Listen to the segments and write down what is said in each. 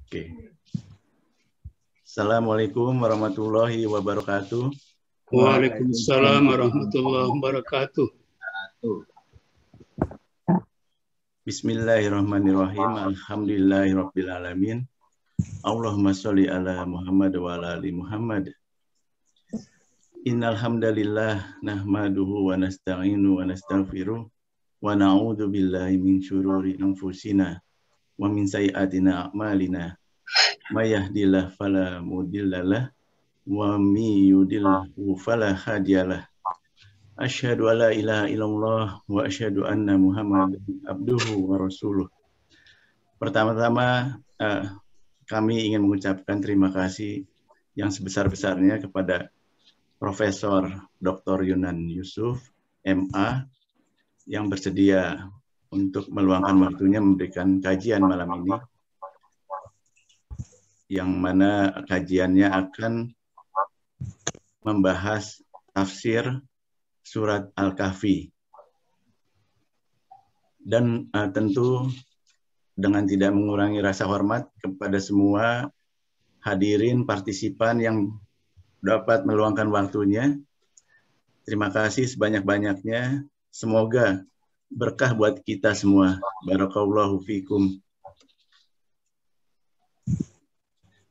Oke. Assalamualaikum warahmatullahi wabarakatuh. Waalaikumsalam warahmatullahi wabarakatuh. Bismillahirrahmanirrahim. Alhamdulillahirabbil alamin. Allahumma sholli ala Muhammad wa ala ali Muhammad. Innal hamdalillah nahmaduhu wa nasta'inu wa nastaghfiruh wa na'udzu billahi min syururi anfusina wa min sayyiatina a'malina. May yahdihillahu fala mudhillalah wa may yudlilhu fala hadiyalah. Asyhadu an la ilaha illallah wa asyhadu anna Muhammadan abduhu wa rasuluh. Pertama-tama kami ingin mengucapkan terima kasih yang sebesar-besarnya kepada Profesor Dr. Yunan Yusuf, MA, yang bersedia untuk meluangkan waktunya memberikan kajian malam ini, yang mana kajiannya akan membahas tafsir surat Al-Kahfi. Dan tentu dengan tidak mengurangi rasa hormat kepada semua hadirin partisipan yang dapat meluangkan waktunya. Terima kasih sebanyak-banyaknya. Semoga berkah buat kita semua. Barakallahu fikum.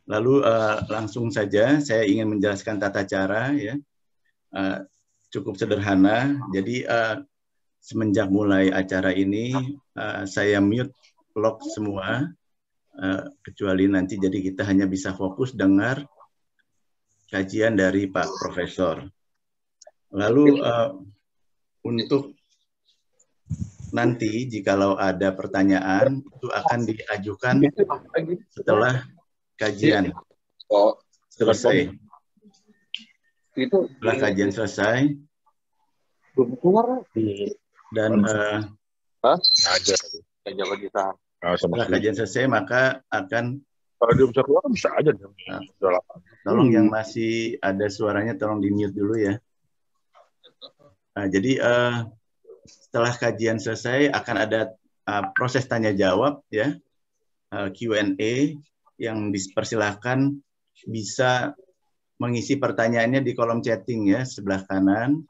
Lalu langsung saja saya ingin menjelaskan tata cara, ya. Cukup sederhana. Jadi semenjak mulai acara ini saya mute lock semua, kecuali nanti jadi kita hanya bisa fokus dengar kajian dari Pak Profesor. Lalu untuk nanti jikalau ada pertanyaan itu akan diajukan setelah kajian selesai. Setelah kajian selesai dan setelah kajian selesai maka akan kalau dia bisa keluar bisa aja. Tolong yang masih ada suaranya tolong di mute dulu ya. Jadi setelah kajian selesai akan ada proses tanya jawab, ya, Q&A, yang dipersilahkan bisa mengisi pertanyaannya di kolom chatting ya sebelah kanan.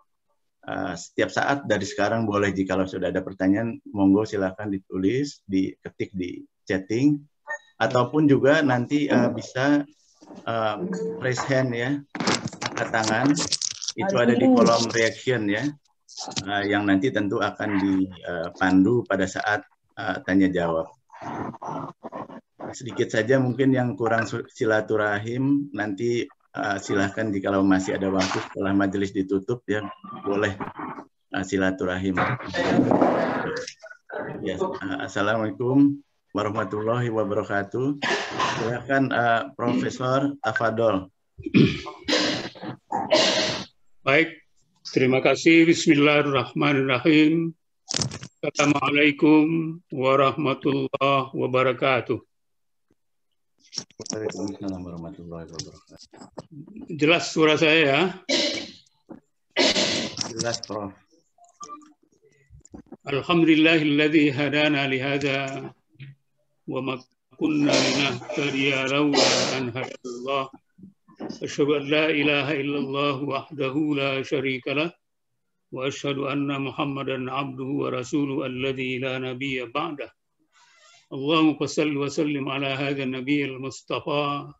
Setiap saat dari sekarang boleh, jikalau sudah ada pertanyaan monggo silahkan ditulis, diketik di chatting, ataupun juga nanti bisa raise hand ya, angkat tangan, itu ada di kolom reaction ya, yang nanti tentu akan dipandu pada saat tanya jawab. Sedikit saja mungkin yang kurang silaturahim, nanti silahkan jikalau masih ada waktu setelah majelis ditutup ya, boleh silaturahim. Ya, assalamualaikum warahmatullahi wabarakatuh. Silakan Profesor Tafadol. Baik, terima kasih. Bismillahirrahmanirrahim. Assalamualaikum warahmatullahi wabarakatuh. Waalaikumsalam warahmatullahi wabarakatuh. Jelas suara saya ya? Jelas, Prof. Alhamdulillahilladzi hadana lihada wa ma kunna linahtadiya laula an hadallah. Asyhadu an la ilaha illallah wahdahu la syarika lah wa asyhadu anna Muhammadan abduhu wa rasuluhu alladzi la nabiyya ba'dah. Allahumma shalli wa sallim ala hadzal nabiyil mustafa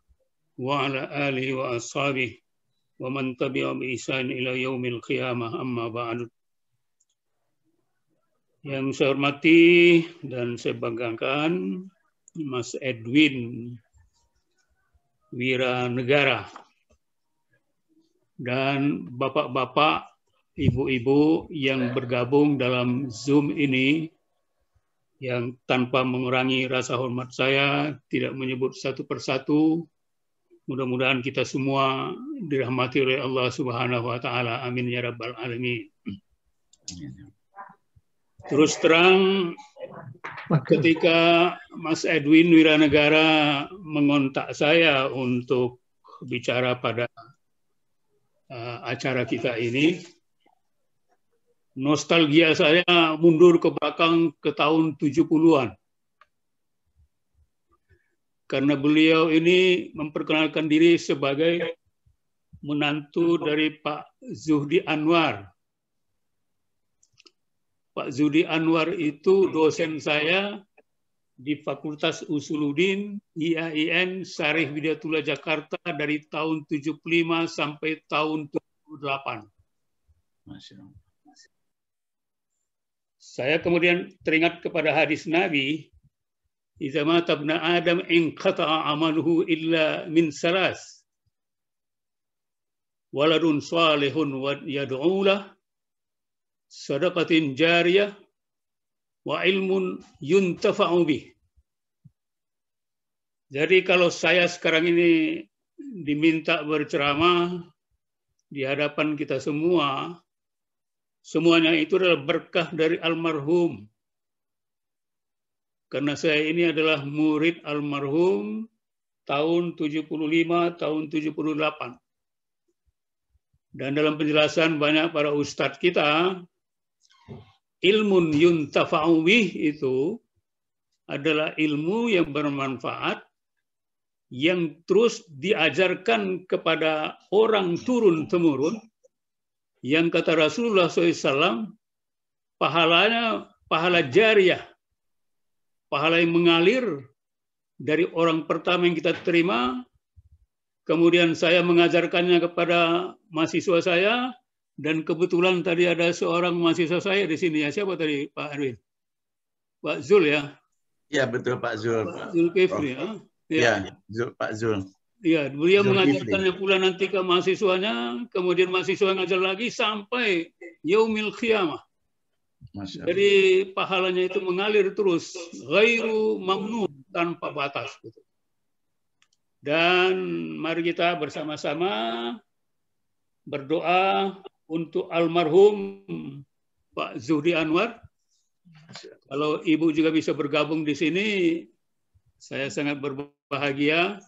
wa ala alihi wa ashabihi wa man tabi'ahum bi ihsan ila yaumil qiyamah, amma ba'du. Yang saya hormati dan saya banggakan Mas Edwin Wiranegara dan bapak-bapak, ibu-ibu yang bergabung dalam Zoom ini, yang tanpa mengurangi rasa hormat saya tidak menyebut satu persatu. Mudah-mudahan kita semua dirahmati oleh Allah Subhanahu wa taala. Amin ya rabbal alamin. Terus terang, ketika Mas Edwin Wiranegara mengontak saya untuk bicara pada acara kita ini, nostalgia saya mundur ke belakang ke tahun 70-an. karena beliau ini memperkenalkan diri sebagai menantu dari Pak Zuhdi Anwar. Pak Zuhdi Anwar itu dosen saya di Fakultas Usuluddin IAIN Syarif Hidayatullah Jakarta dari tahun 75 sampai tahun 78. Masya Allah. Saya kemudian teringat kepada hadis Nabi, "Idza mata ibnu Adam inqata'a amaluhu illa min salas. Waladun salihun yad'u lahu, sadaqatin jariyah, wa ilmun yuntafa'u bih." Jadi kalau saya sekarang ini diminta berceramah di hadapan kita semua, semuanya itu adalah berkah dari almarhum. Karena saya ini adalah murid almarhum tahun 75, tahun 78. Dan dalam penjelasan banyak para ustadz kita, ilmun yuntafa'u bih itu adalah ilmu yang bermanfaat, yang terus diajarkan kepada orang turun-temurun, yang kata Rasulullah SAW, pahalanya pahala jariyah, pahala yang mengalir dari orang pertama yang kita terima, kemudian saya mengajarkannya kepada mahasiswa saya, dan kebetulan tadi ada seorang mahasiswa saya di sini. Ya, siapa tadi, Pak Erwin? Pak Zul ya? Ya, betul Pak Zul. Pak Zulkifli ya? Ya, Pak Zul. Iya, beliau Zulkifli mengajarkannya pula nanti ke mahasiswanya, kemudian mahasiswa ngajar lagi sampai yaumil qiyamah. Masya Allah. Jadi pahalanya itu mengalir terus, ghairu mamnun, tanpa batas. Dan mari kita bersama-sama berdoa untuk almarhum Pak Zuhdi Anwar. Kalau Ibu juga bisa bergabung di sini, saya sangat berbahagia.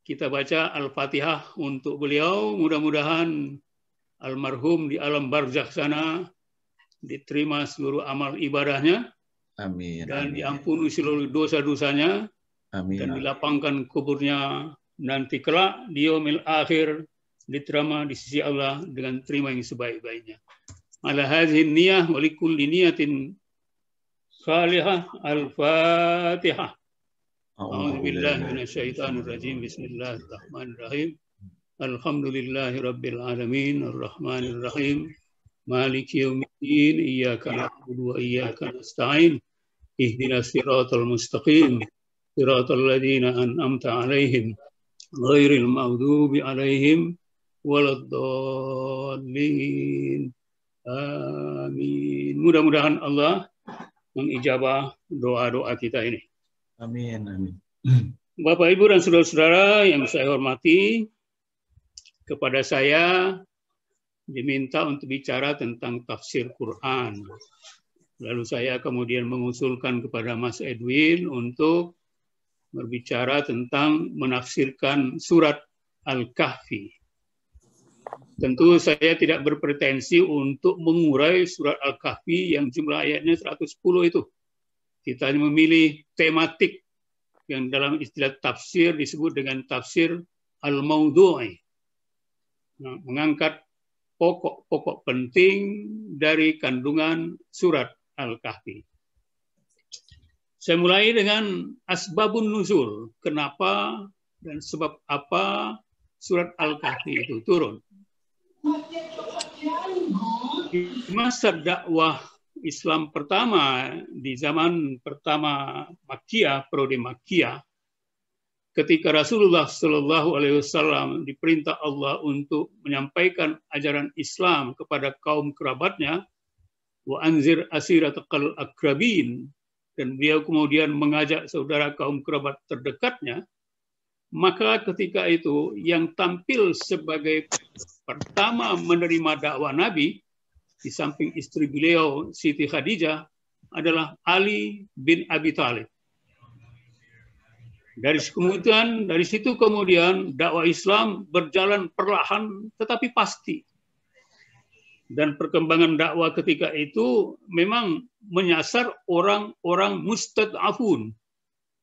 Kita baca Al-Fatihah untuk beliau. Mudah-mudahan almarhum di alam barzakh sana diterima seluruh amal ibadahnya. Amin. Dan Amin. diampuni seluruh dosa-dosanya. Amin. Dan dilapangkan kuburnya nanti kelak di yaumil akhir, diterima di sisi Allah dengan terima yang sebaik-baiknya. Ala hadhihi niyah wa likulli niyatin salihah. Al-Fatihah. A'udzu billahi minasyaitonir rajim. Bismillahirrahmanirrahim. Alhamdulillahi rabbil alamin, arrahmanir rahim, maliki yaumiddin, iyyaka na'budu wa iyyaka nasta'in. Ihdinas siratal mustaqim, siratal ladzina an'amta 'alaihim ghairil maghdubi 'alaihim waladdallin. Amin. Mudah-mudahan Allah mengijabah doa-doa kita ini. Amin. Amin. Bapak, Ibu, dan saudara-saudara yang saya hormati, kepada saya diminta untuk bicara tentang tafsir Quran. Lalu saya kemudian mengusulkan kepada Mas Edwin untuk berbicara tentang menafsirkan surat Al-Kahfi. Tentu saya tidak berpretensi untuk mengurai surat Al-Kahfi yang jumlah ayatnya 110 itu. Kita hanya memilih tematik yang dalam istilah tafsir disebut dengan tafsir al-maudhu'i. Nah, mengangkat pokok-pokok penting dari kandungan surat Al-Kahfi. Saya mulai dengan asbabun nuzul. Kenapa dan sebab apa surat Al-Kahfi itu turun? Di masa dakwah Islam pertama, di zaman pertama Makkiyah, periode Makkiyah, ketika Rasulullah Shallallahu Alaihi Wasallam diperintah Allah untuk menyampaikan ajaran Islam kepada kaum kerabatnya, wa anzir asiratakal akrabin, dan beliau kemudian mengajak saudara kaum kerabat terdekatnya, maka ketika itu yang tampil sebagai pertama menerima dakwah Nabi, di samping istri beliau Siti Khadijah, adalah Ali bin Abi Thalib. Dari situ kemudian dakwah Islam berjalan perlahan tetapi pasti. Dan perkembangan dakwah ketika itu memang menyasar orang-orang mustad'afun,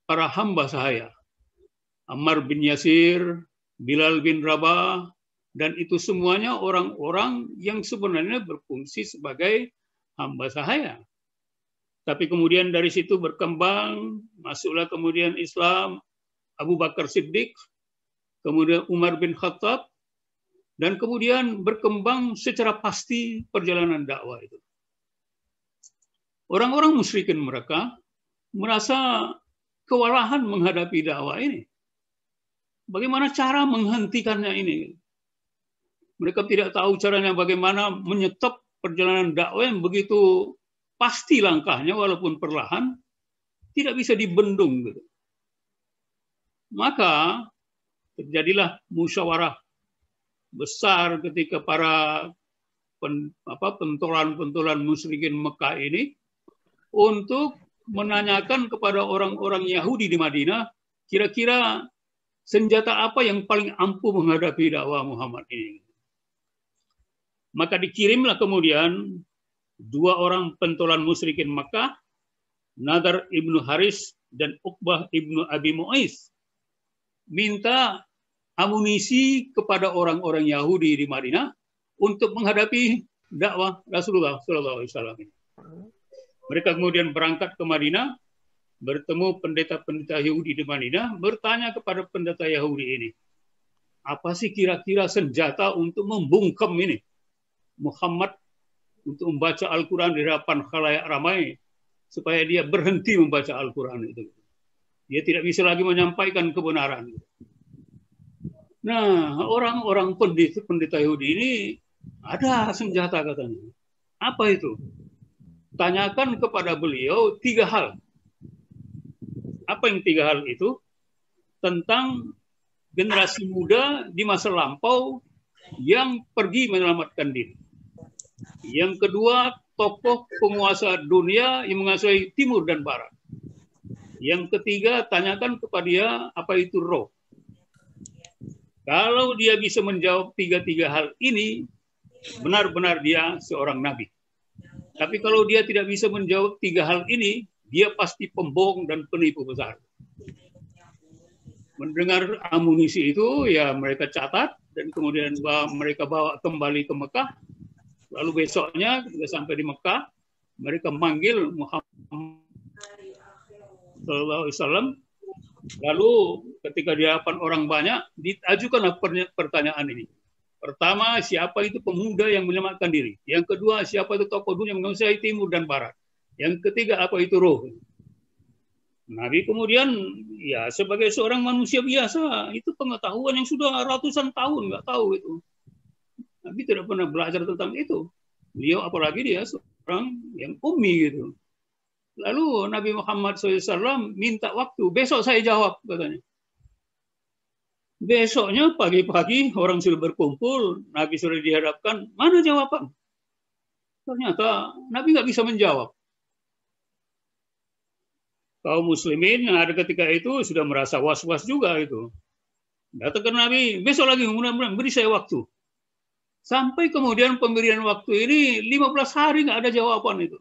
para hamba sahaya, Ammar bin Yasir, Bilal bin Rabah, dan itu semuanya orang-orang yang sebenarnya berfungsi sebagai hamba sahaya. Tapi kemudian dari situ berkembang, masuklah kemudian Islam, Abu Bakar Siddiq, kemudian Umar bin Khattab, dan kemudian berkembang secara pasti perjalanan dakwah itu. Orang-orang musyrikin mereka merasa kewalahan menghadapi dakwah ini. Bagaimana cara menghentikannya ini? Mereka tidak tahu caranya bagaimana menyetop perjalanan dakwah yang begitu pasti langkahnya walaupun perlahan, tidak bisa dibendung. Gitu. Maka terjadilah musyawarah besar ketika para pentolan-pentolan musyrikin Mekah ini untuk menanyakan kepada orang-orang Yahudi di Madinah, kira-kira senjata apa yang paling ampuh menghadapi dakwah Muhammad ini. Maka dikirimlah kemudian dua orang pentolan musyrikin Makkah, Nadar ibnu Haris dan Uqbah ibnu Abi Mu'aiz, minta amunisi kepada orang-orang Yahudi di Madinah untuk menghadapi dakwah Rasulullah SAW. Mereka kemudian berangkat ke Madinah, bertemu pendeta-pendeta Yahudi di Madinah, bertanya kepada pendeta Yahudi ini, apa sih kira-kira senjata untuk membungkam ini Muhammad untuk membaca Al-Quran di hadapan khalayak ramai, supaya dia berhenti membaca Al-Quran itu. Dia tidak bisa lagi menyampaikan kebenaran. Nah, orang-orang pendeta Yahudi ini ada senjata katanya. Apa itu? Tanyakan kepada beliau 3 hal. Apa yang 3 hal itu? Tentang generasi muda di masa lampau yang pergi menyelamatkan diri. Yang kedua, tokoh penguasa dunia yang menguasai timur dan barat. Yang ketiga, tanyakan kepada dia apa itu roh. Kalau dia bisa menjawab 3 hal ini, benar-benar dia seorang nabi. Tapi kalau dia tidak bisa menjawab 3 hal ini, dia pasti pembohong dan penipu besar. Mendengar amunisi itu, ya mereka catat dan kemudian mereka bawa kembali ke Mekah. Lalu besoknya ketika sampai di Mekah, mereka manggil Muhammad SAW. Lalu ketika di hadapan orang banyak, diajukanlah pertanyaan ini. Pertama, siapa itu pemuda yang menyelamatkan diri? Yang kedua, siapa itu tokoh dunia yang menguasai timur dan barat? Yang ketiga, apa itu roh? Nabi kemudian, ya sebagai seorang manusia biasa, itu pengetahuan yang sudah ratusan tahun, nggak tahu itu. Nabi tidak pernah belajar tentang itu. Beliau apalagi dia seorang yang ummi gitu. Lalu Nabi Muhammad SAW minta waktu. Besok saya jawab, katanya. Besoknya pagi-pagi orang sudah berkumpul, Nabi sudah dihadapkan, mana jawaban? Ternyata Nabi nggak bisa menjawab. Kaum muslimin yang ada ketika itu sudah merasa was-was juga itu. Datang ke Nabi, besok lagi mudah-mudahan beri saya waktu. Sampai kemudian pemberian waktu ini 15 hari nggak ada jawaban itu.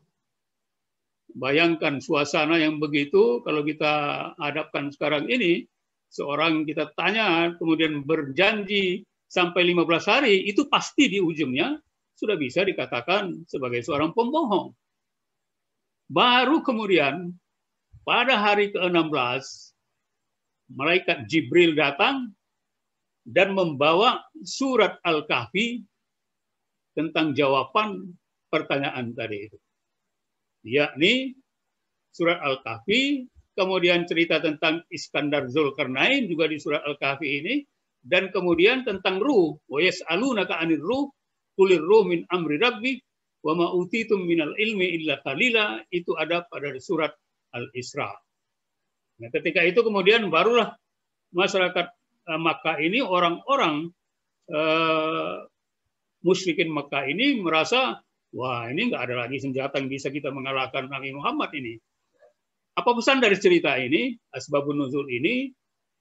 Bayangkan suasana yang begitu kalau kita hadapkan sekarang ini, seorang kita tanya kemudian berjanji sampai 15 hari, itu pasti di ujungnya sudah bisa dikatakan sebagai seorang pembohong. Baru kemudian pada hari ke-16, malaikat Jibril datang dan membawa surat Al-Kahfi tentang jawaban pertanyaan tadi itu. Yakni surat Al-Kahfi, kemudian cerita tentang Iskandar Zulkarnain juga di surat Al-Kahfi ini, dan kemudian tentang ruh. Wa yas'alunaka 'anir ruh, qulir ruh min amri rabbi, wa ma utitum minal ilmi illa qalila, itu ada pada surat Al-Isra. Nah, ketika itu kemudian barulah masyarakat Makkah ini, orang-orang musyrikin Makkah ini merasa, wah ini nggak ada lagi senjata yang bisa kita mengalahkan Nabi Muhammad ini. Apa pesan dari cerita ini, asbabun nuzul ini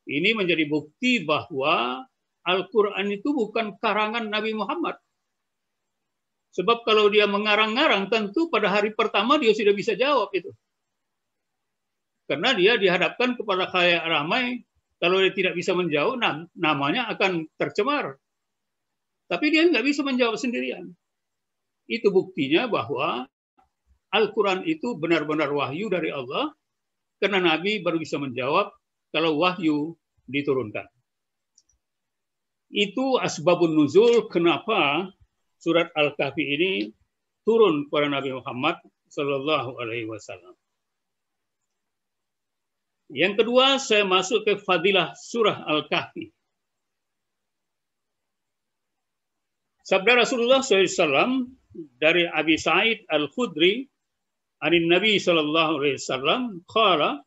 menjadi bukti bahwa Al-Quran itu bukan karangan Nabi Muhammad. Sebab kalau dia mengarang-ngarang, tentu pada hari pertama dia sudah bisa jawab itu. Karena dia dihadapkan kepada khalayak ramai Kalau dia tidak bisa menjawab, namanya akan tercemar. Tapi dia nggak bisa menjawab sendirian. Itu buktinya bahwa Al-Quran itu benar-benar wahyu dari Allah, karena Nabi baru bisa menjawab kalau wahyu diturunkan. Itu asbabun nuzul kenapa surat Al-Kahfi ini turun kepada Nabi Muhammad Sallallahu Alaihi Wasallam. Yang kedua, saya masuk ke fadilah surah Al-Kahfi. Sabda Rasulullah SAW dari Abi Sa'id Al-Khudri, anin Nabi Sallallahu Alaihi Wasallam, qala,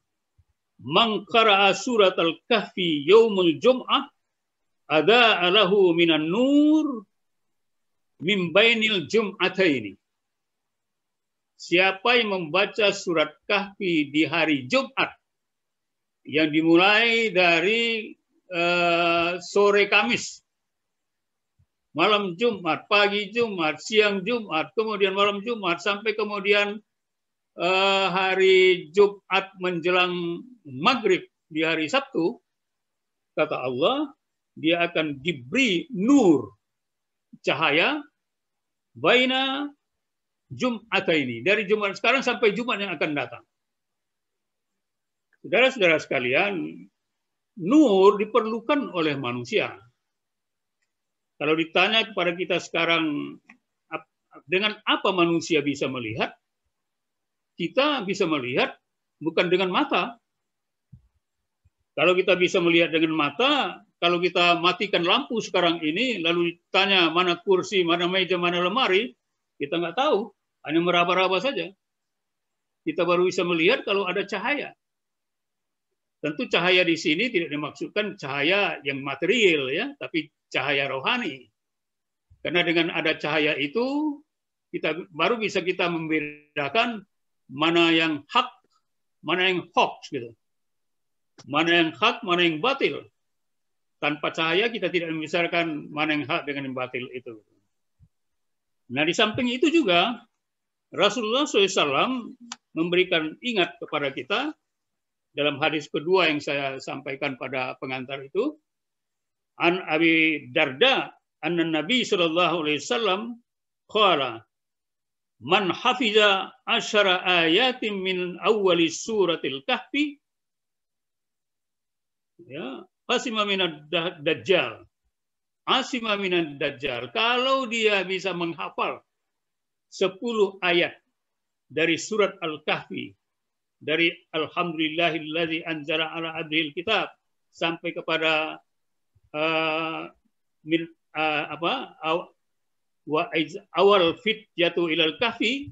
man qara'a surat Al-Kahfi yaumul Jum'ah, ada alahu minan nur min bainil jum'ataini. Siapa yang membaca surat Kahfi di hari Jumat, yang dimulai dari sore Kamis, malam Jumat, pagi Jumat, siang Jumat, kemudian malam Jumat, sampai kemudian hari Jumat menjelang maghrib di hari Sabtu, kata Allah, dia akan diberi nur, cahaya, baina Jum'ataini, dari Jumat sekarang sampai Jumat yang akan datang. Saudara-saudara sekalian, nur diperlukan oleh manusia. Kalau ditanya kepada kita sekarang, dengan apa manusia bisa melihat? Kita bisa melihat bukan dengan mata. Kalau kita bisa melihat dengan mata, kalau kita matikan lampu sekarang ini, lalu ditanya mana kursi, mana meja, mana lemari, kita nggak tahu, hanya meraba-raba saja. Kita baru bisa melihat kalau ada cahaya. Tentu cahaya di sini tidak dimaksudkan cahaya yang material, ya, tapi cahaya rohani. Karena dengan ada cahaya itu, kita baru bisa kita membedakan mana yang hak, mana yang hoax, gitu. Mana yang hak, mana yang batil. Tanpa cahaya kita tidak membicarakan mana yang hak dengan yang batil itu. Nah, di samping itu juga Rasulullah SAW memberikan ingat kepada kita dalam hadis kedua yang saya sampaikan pada pengantar itu, an Abi Darda anna Nabi sallallahu alaihi wasallam qala man hafiza asyara ayatin min awwali suratil kahfi, ya, asima minad dajjal. Asima minad dajjal. Kalau dia bisa menghafal 10 ayat dari surat Al-Kahfi, dari alhamdulillahilladzi anzala ala abdihil kitab sampai kepada awal fityatu ilal kahfi,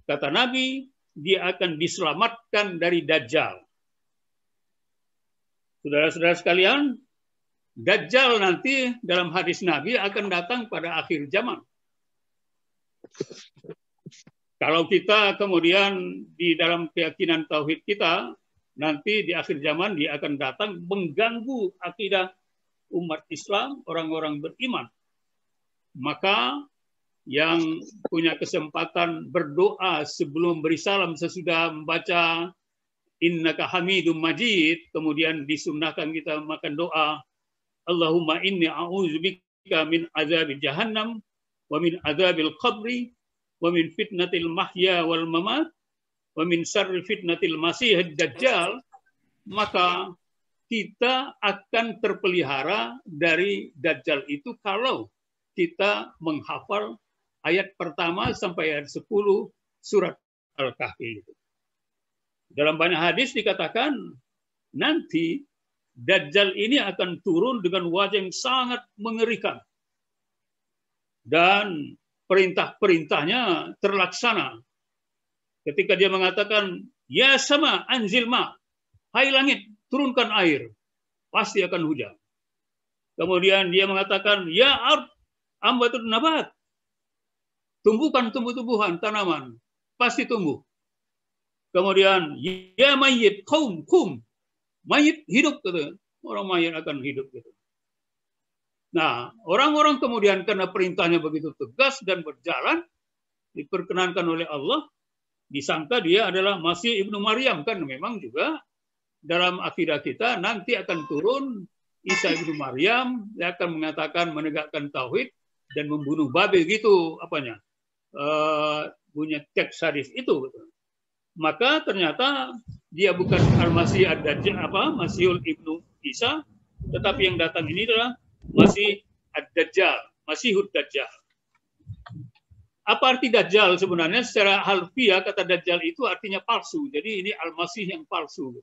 kata Nabi, dia akan diselamatkan dari Dajjal. Saudara-saudara sekalian, Dajjal nanti dalam hadis Nabi akan datang pada akhir zaman. Kalau kita kemudian di dalam keyakinan tauhid kita, nanti di akhir zaman dia akan datang mengganggu akidah umat Islam, orang-orang beriman. Maka yang punya kesempatan berdoa sebelum beri salam sesudah membaca Innaka Hamidum Majid, kemudian disunnahkan kita makan doa, Allahumma inni a'udzubika min azabil jahannam wa min azabil qabri wa min fitnatil mahya wal mamat wa min syarri fitnatil masihid dajjal, maka kita akan terpelihara dari Dajjal itu kalau kita menghafal ayat pertama sampai ayat 10 surat Al-Kahfi. Dalam banyak hadis dikatakan nanti Dajjal ini akan turun dengan wajah yang sangat mengerikan. Dan perintah-perintahnya terlaksana. Ketika dia mengatakan, ya sama anzil ma, hai langit, turunkan air, pasti akan hujan. Kemudian dia mengatakan, ya ard, ambatun nabat, tumbuhkan tumbuh-tumbuhan, tanaman, pasti tumbuh. Kemudian, ya mayyit, kum, mayit hidup, gitu. Orang mayit akan hidup, gitu. Nah, orang-orang kemudian karena perintahnya begitu tegas dan berjalan, diperkenankan oleh Allah, disangka dia adalah Masih ibnu Maryam, kan memang juga dalam akidah kita nanti akan turun Isa ibnu Maryam yang akan mengatakan menegakkan tauhid dan membunuh Babil gitu apanya punya teks hadis itu. Maka ternyata dia bukan Al-Masih Ad-Dajjal Masihul Ibnu Isa, tetapi yang datang ini adalah Masih Ad-Dajjal, Masihud Dajjal. Apa arti Dajjal sebenarnya? Secara harfiah kata Dajjal itu artinya palsu. Jadi ini Al-Masih yang palsu.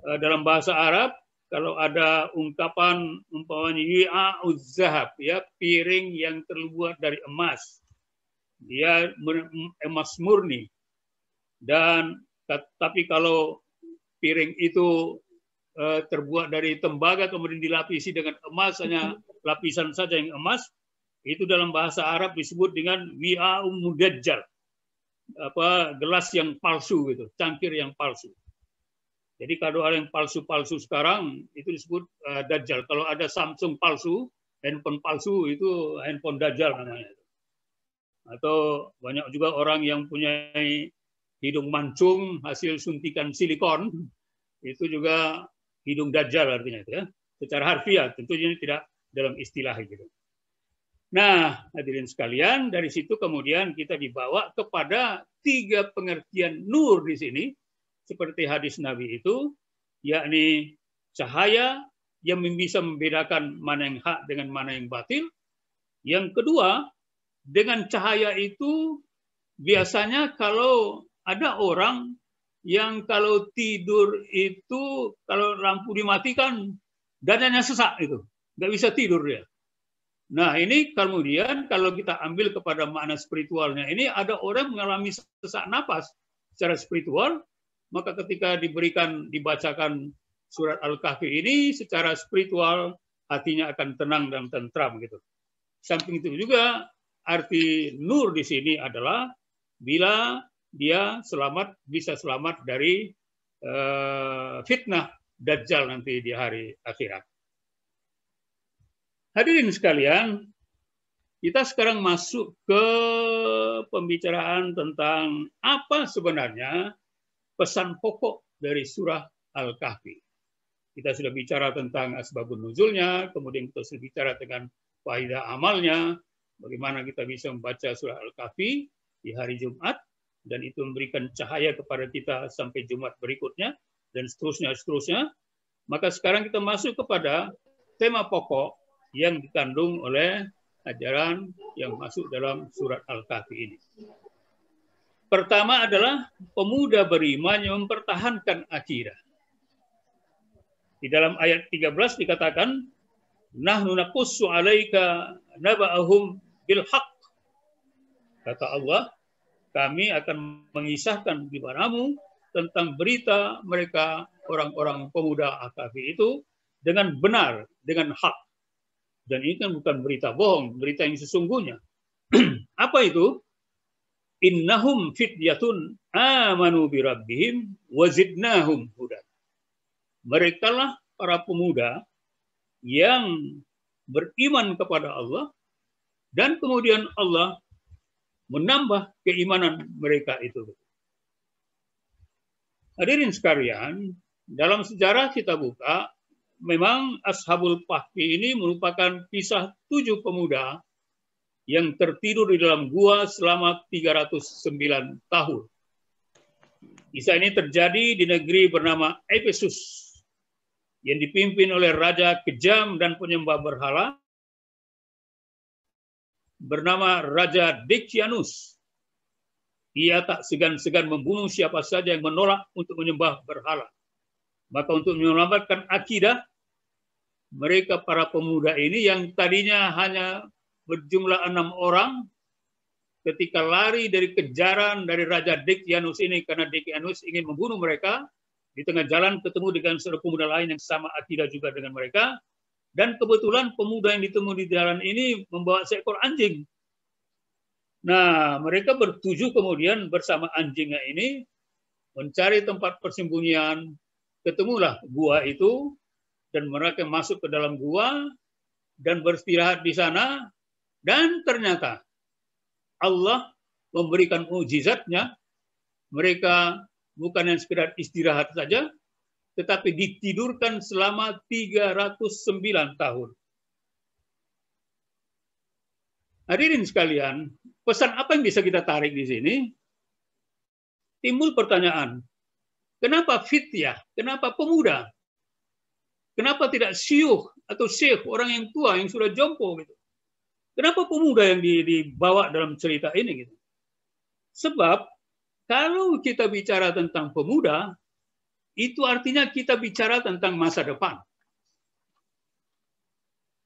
Dalam bahasa Arab kalau ada ungkapan umpamanya wi'a'uz zahab, ya, piring yang terbuat dari emas. Dia emas murni. Dan tapi kalau piring itu terbuat dari tembaga kemudian dilapisi dengan emas, hanya lapisan saja yang emas, itu dalam bahasa Arab disebut dengan wi'a'um mudajjal. Gelas yang palsu gitu, cangkir yang palsu. Jadi kalau ada yang palsu-palsu sekarang itu disebut dajjal. Kalau ada Samsung palsu, handphone palsu itu handphone dajjal namanya. Atau banyak juga orang yang punya hidung mancung hasil suntikan silikon, itu juga hidung dajjal artinya itu ya. Secara harfiah tentunya tidak dalam istilah gitu. Nah, hadirin sekalian, dari situ kemudian kita dibawa kepada 3 pengertian nur di sini. Seperti hadis Nabi itu, yakni cahaya yang bisa membedakan mana yang hak dengan mana yang batil. Yang kedua, dengan cahaya itu biasanya kalau ada orang yang kalau tidur itu, kalau lampu dimatikan, dadanya sesak itu, nggak bisa tidur dia. Nah ini kemudian kalau kita ambil kepada makna spiritualnya, ini ada orang mengalami sesak napas secara spiritual, maka ketika dibacakan surat Al-Kahfi ini secara spiritual hatinya akan tenang dan tentram gitu. Samping itu juga arti nur di sini adalah bila dia bisa selamat dari fitnah Dajjal nanti di hari akhirat. Hadirin sekalian, kita sekarang masuk ke pembicaraan tentang apa sebenarnya pesan pokok dari surah Al-Kahfi. Kita sudah bicara tentang asbabun nuzulnya, kemudian kita sudah bicara dengan faedah amalnya, bagaimana kita bisa membaca surah Al-Kahfi di hari Jumat, dan itu memberikan cahaya kepada kita sampai Jumat berikutnya, dan seterusnya. Maka sekarang kita masuk kepada tema pokok yang dikandung oleh ajaran yang masuk dalam surat Al-Kahfi ini. Pertama adalah pemuda beriman yang mempertahankan akidah. Di dalam ayat 13 dikatakan, nahnu naqussu 'alaika naba'ahum bil haqq. Kata Allah, kami akan mengisahkan kepadamu tentang berita mereka orang-orang pemuda Al-Kahfi itu dengan benar, dengan hak. Dan ini kan bukan berita bohong, berita yang sesungguhnya. Apa itu? Innahum fityatun amanu bi rabbihim wa zidnahum hudan. Mereka lah para pemuda yang beriman kepada Allah dan kemudian Allah menambah keimanan mereka itu. Hadirin sekalian, dalam sejarah kita buka, memang Ashabul Kahfi ini merupakan kisah 7 pemuda yang tertidur di dalam gua selama 309 tahun. Kisah ini terjadi di negeri bernama Efesus yang dipimpin oleh raja kejam dan penyembah berhala bernama Raja Decianus. Ia tak segan-segan membunuh siapa saja yang menolak untuk menyembah berhala. Maka untuk menyelamatkan akidah, mereka para pemuda ini yang tadinya hanya berjumlah 6 orang, ketika lari dari kejaran dari Raja Decianus ini, karena Decianus ingin membunuh mereka, di tengah jalan ketemu dengan seorang pemuda lain yang sama akidah juga dengan mereka, dan kebetulan pemuda yang ditemui di jalan ini membawa seekor anjing. Nah, mereka bertuju kemudian bersama anjingnya ini mencari tempat persembunyian. Ketemulah gua itu, dan mereka masuk ke dalam gua dan beristirahat di sana. Dan ternyata Allah memberikan mukjizatnya. Mereka bukan yang sekedar istirahat saja, tetapi ditidurkan selama 309 tahun. Hadirin sekalian, pesan apa yang bisa kita tarik di sini? Timbul pertanyaan, kenapa fityah? Kenapa pemuda? Kenapa tidak syuh atau syekh, orang yang tua yang sudah jompo gitu? Kenapa pemuda yang dibawa dalam cerita ini gitu? Sebab kalau kita bicara tentang pemuda, itu artinya kita bicara tentang masa depan.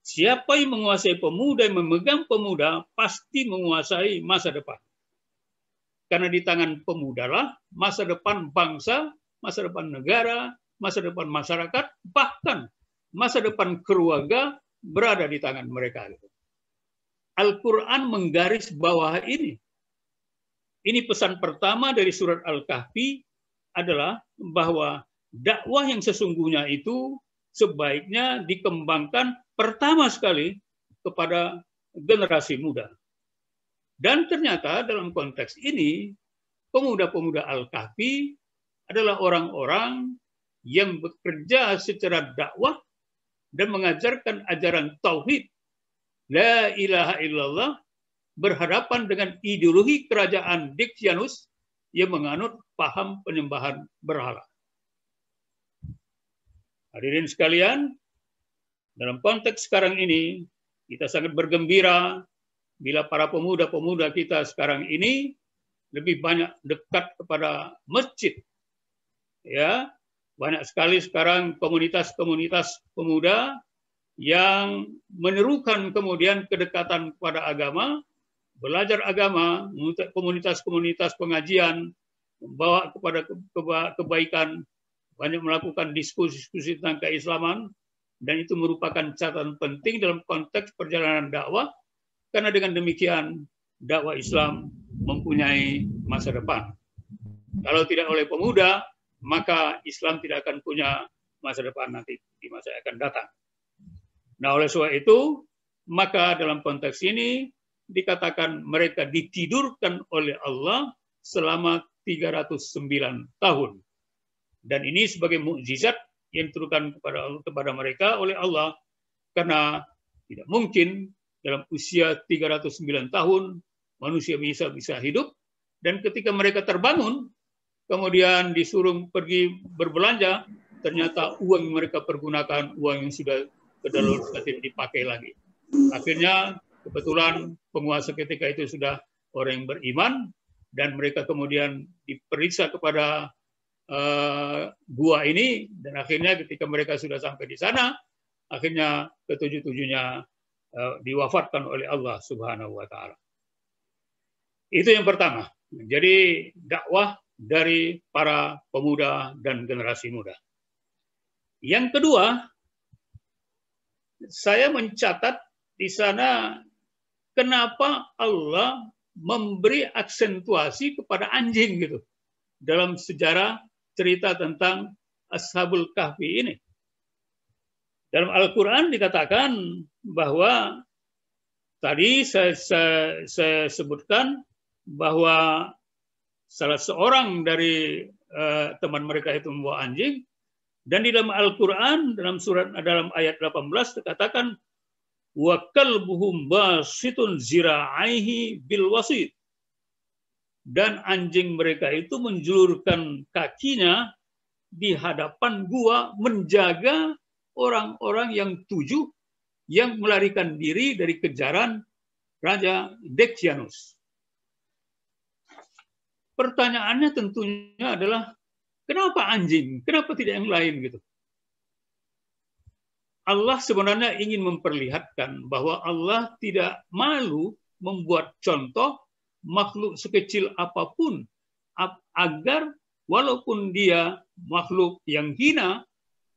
Siapa yang menguasai pemuda, yang memegang pemuda, pasti menguasai masa depan. Karena di tangan pemudalah masa depan bangsa, masa depan negara, masa depan masyarakat, bahkan masa depan keluarga berada di tangan mereka. Al-Quran menggaris bawah ini. Ini pesan pertama dari surat Al-Kahfi adalah bahwa dakwah yang sesungguhnya itu sebaiknya dikembangkan pertama sekali kepada generasi muda. Dan ternyata dalam konteks ini, pemuda-pemuda Al-Kahfi adalah orang-orang yang bekerja secara dakwah dan mengajarkan ajaran tauhid, la ilaha illallah, berhadapan dengan ideologi kerajaan Dicyanus yang menganut paham penyembahan berhala. Hadirin sekalian, dalam konteks sekarang ini, kita sangat bergembira bila para pemuda-pemuda kita sekarang ini lebih banyak dekat kepada masjid. Ya, banyak sekali sekarang komunitas-komunitas pemuda yang menerukan kemudian kedekatan kepada agama, belajar agama, komunitas-komunitas pengajian, membawa kepada kebaikan, banyak melakukan diskusi-diskusi tentang keislaman, dan itu merupakan catatan penting dalam konteks perjalanan dakwah, karena dengan demikian dakwah Islam mempunyai masa depan. Kalau tidak oleh pemuda, maka Islam tidak akan punya masa depan nanti di masa yang akan datang. Nah, oleh sebab itu, maka dalam konteks ini dikatakan mereka ditidurkan oleh Allah selama 309 tahun. Dan ini sebagai mukjizat yang diturunkan kepada mereka oleh Allah, karena tidak mungkin dalam usia 309 tahun manusia bisa hidup, dan ketika mereka terbangun, kemudian disuruh pergi berbelanja, ternyata uang yang mereka pergunakan, uang yang sudah kedaluarsa tidak dipakai lagi. Akhirnya kebetulan penguasa ketika itu sudah orang yang beriman, dan mereka kemudian diperiksa kepada gua ini, dan akhirnya ketika mereka sudah sampai di sana, akhirnya ketujuh-tujuhnya diwafatkan oleh Allah Subhanahu wa Ta'ala. Itu yang pertama. Jadi dakwah dari para pemuda dan generasi muda. Yang kedua, saya mencatat di sana kenapa Allah memberi aksentuasi kepada anjing gitu dalam sejarah cerita tentang Ashabul Kahfi ini. Dalam Al-Quran dikatakan bahwa tadi saya sebutkan bahwa salah seorang dari teman mereka itu membawa anjing, dan di dalam Al-Quran dalam ayat 18 dikatakan wa kalbuhum basitun zira'aihi bil wasit, dan anjing mereka itu menjulurkan kakinya di hadapan gua menjaga orang-orang yang 7 yang melarikan diri dari kejaran Raja Dicyanus. Pertanyaannya tentunya adalah kenapa anjing? Kenapa tidak yang lain gitu? Allah sebenarnya ingin memperlihatkan bahwa Allah tidak malu membuat contoh makhluk sekecil apapun agar walaupun dia makhluk yang hina,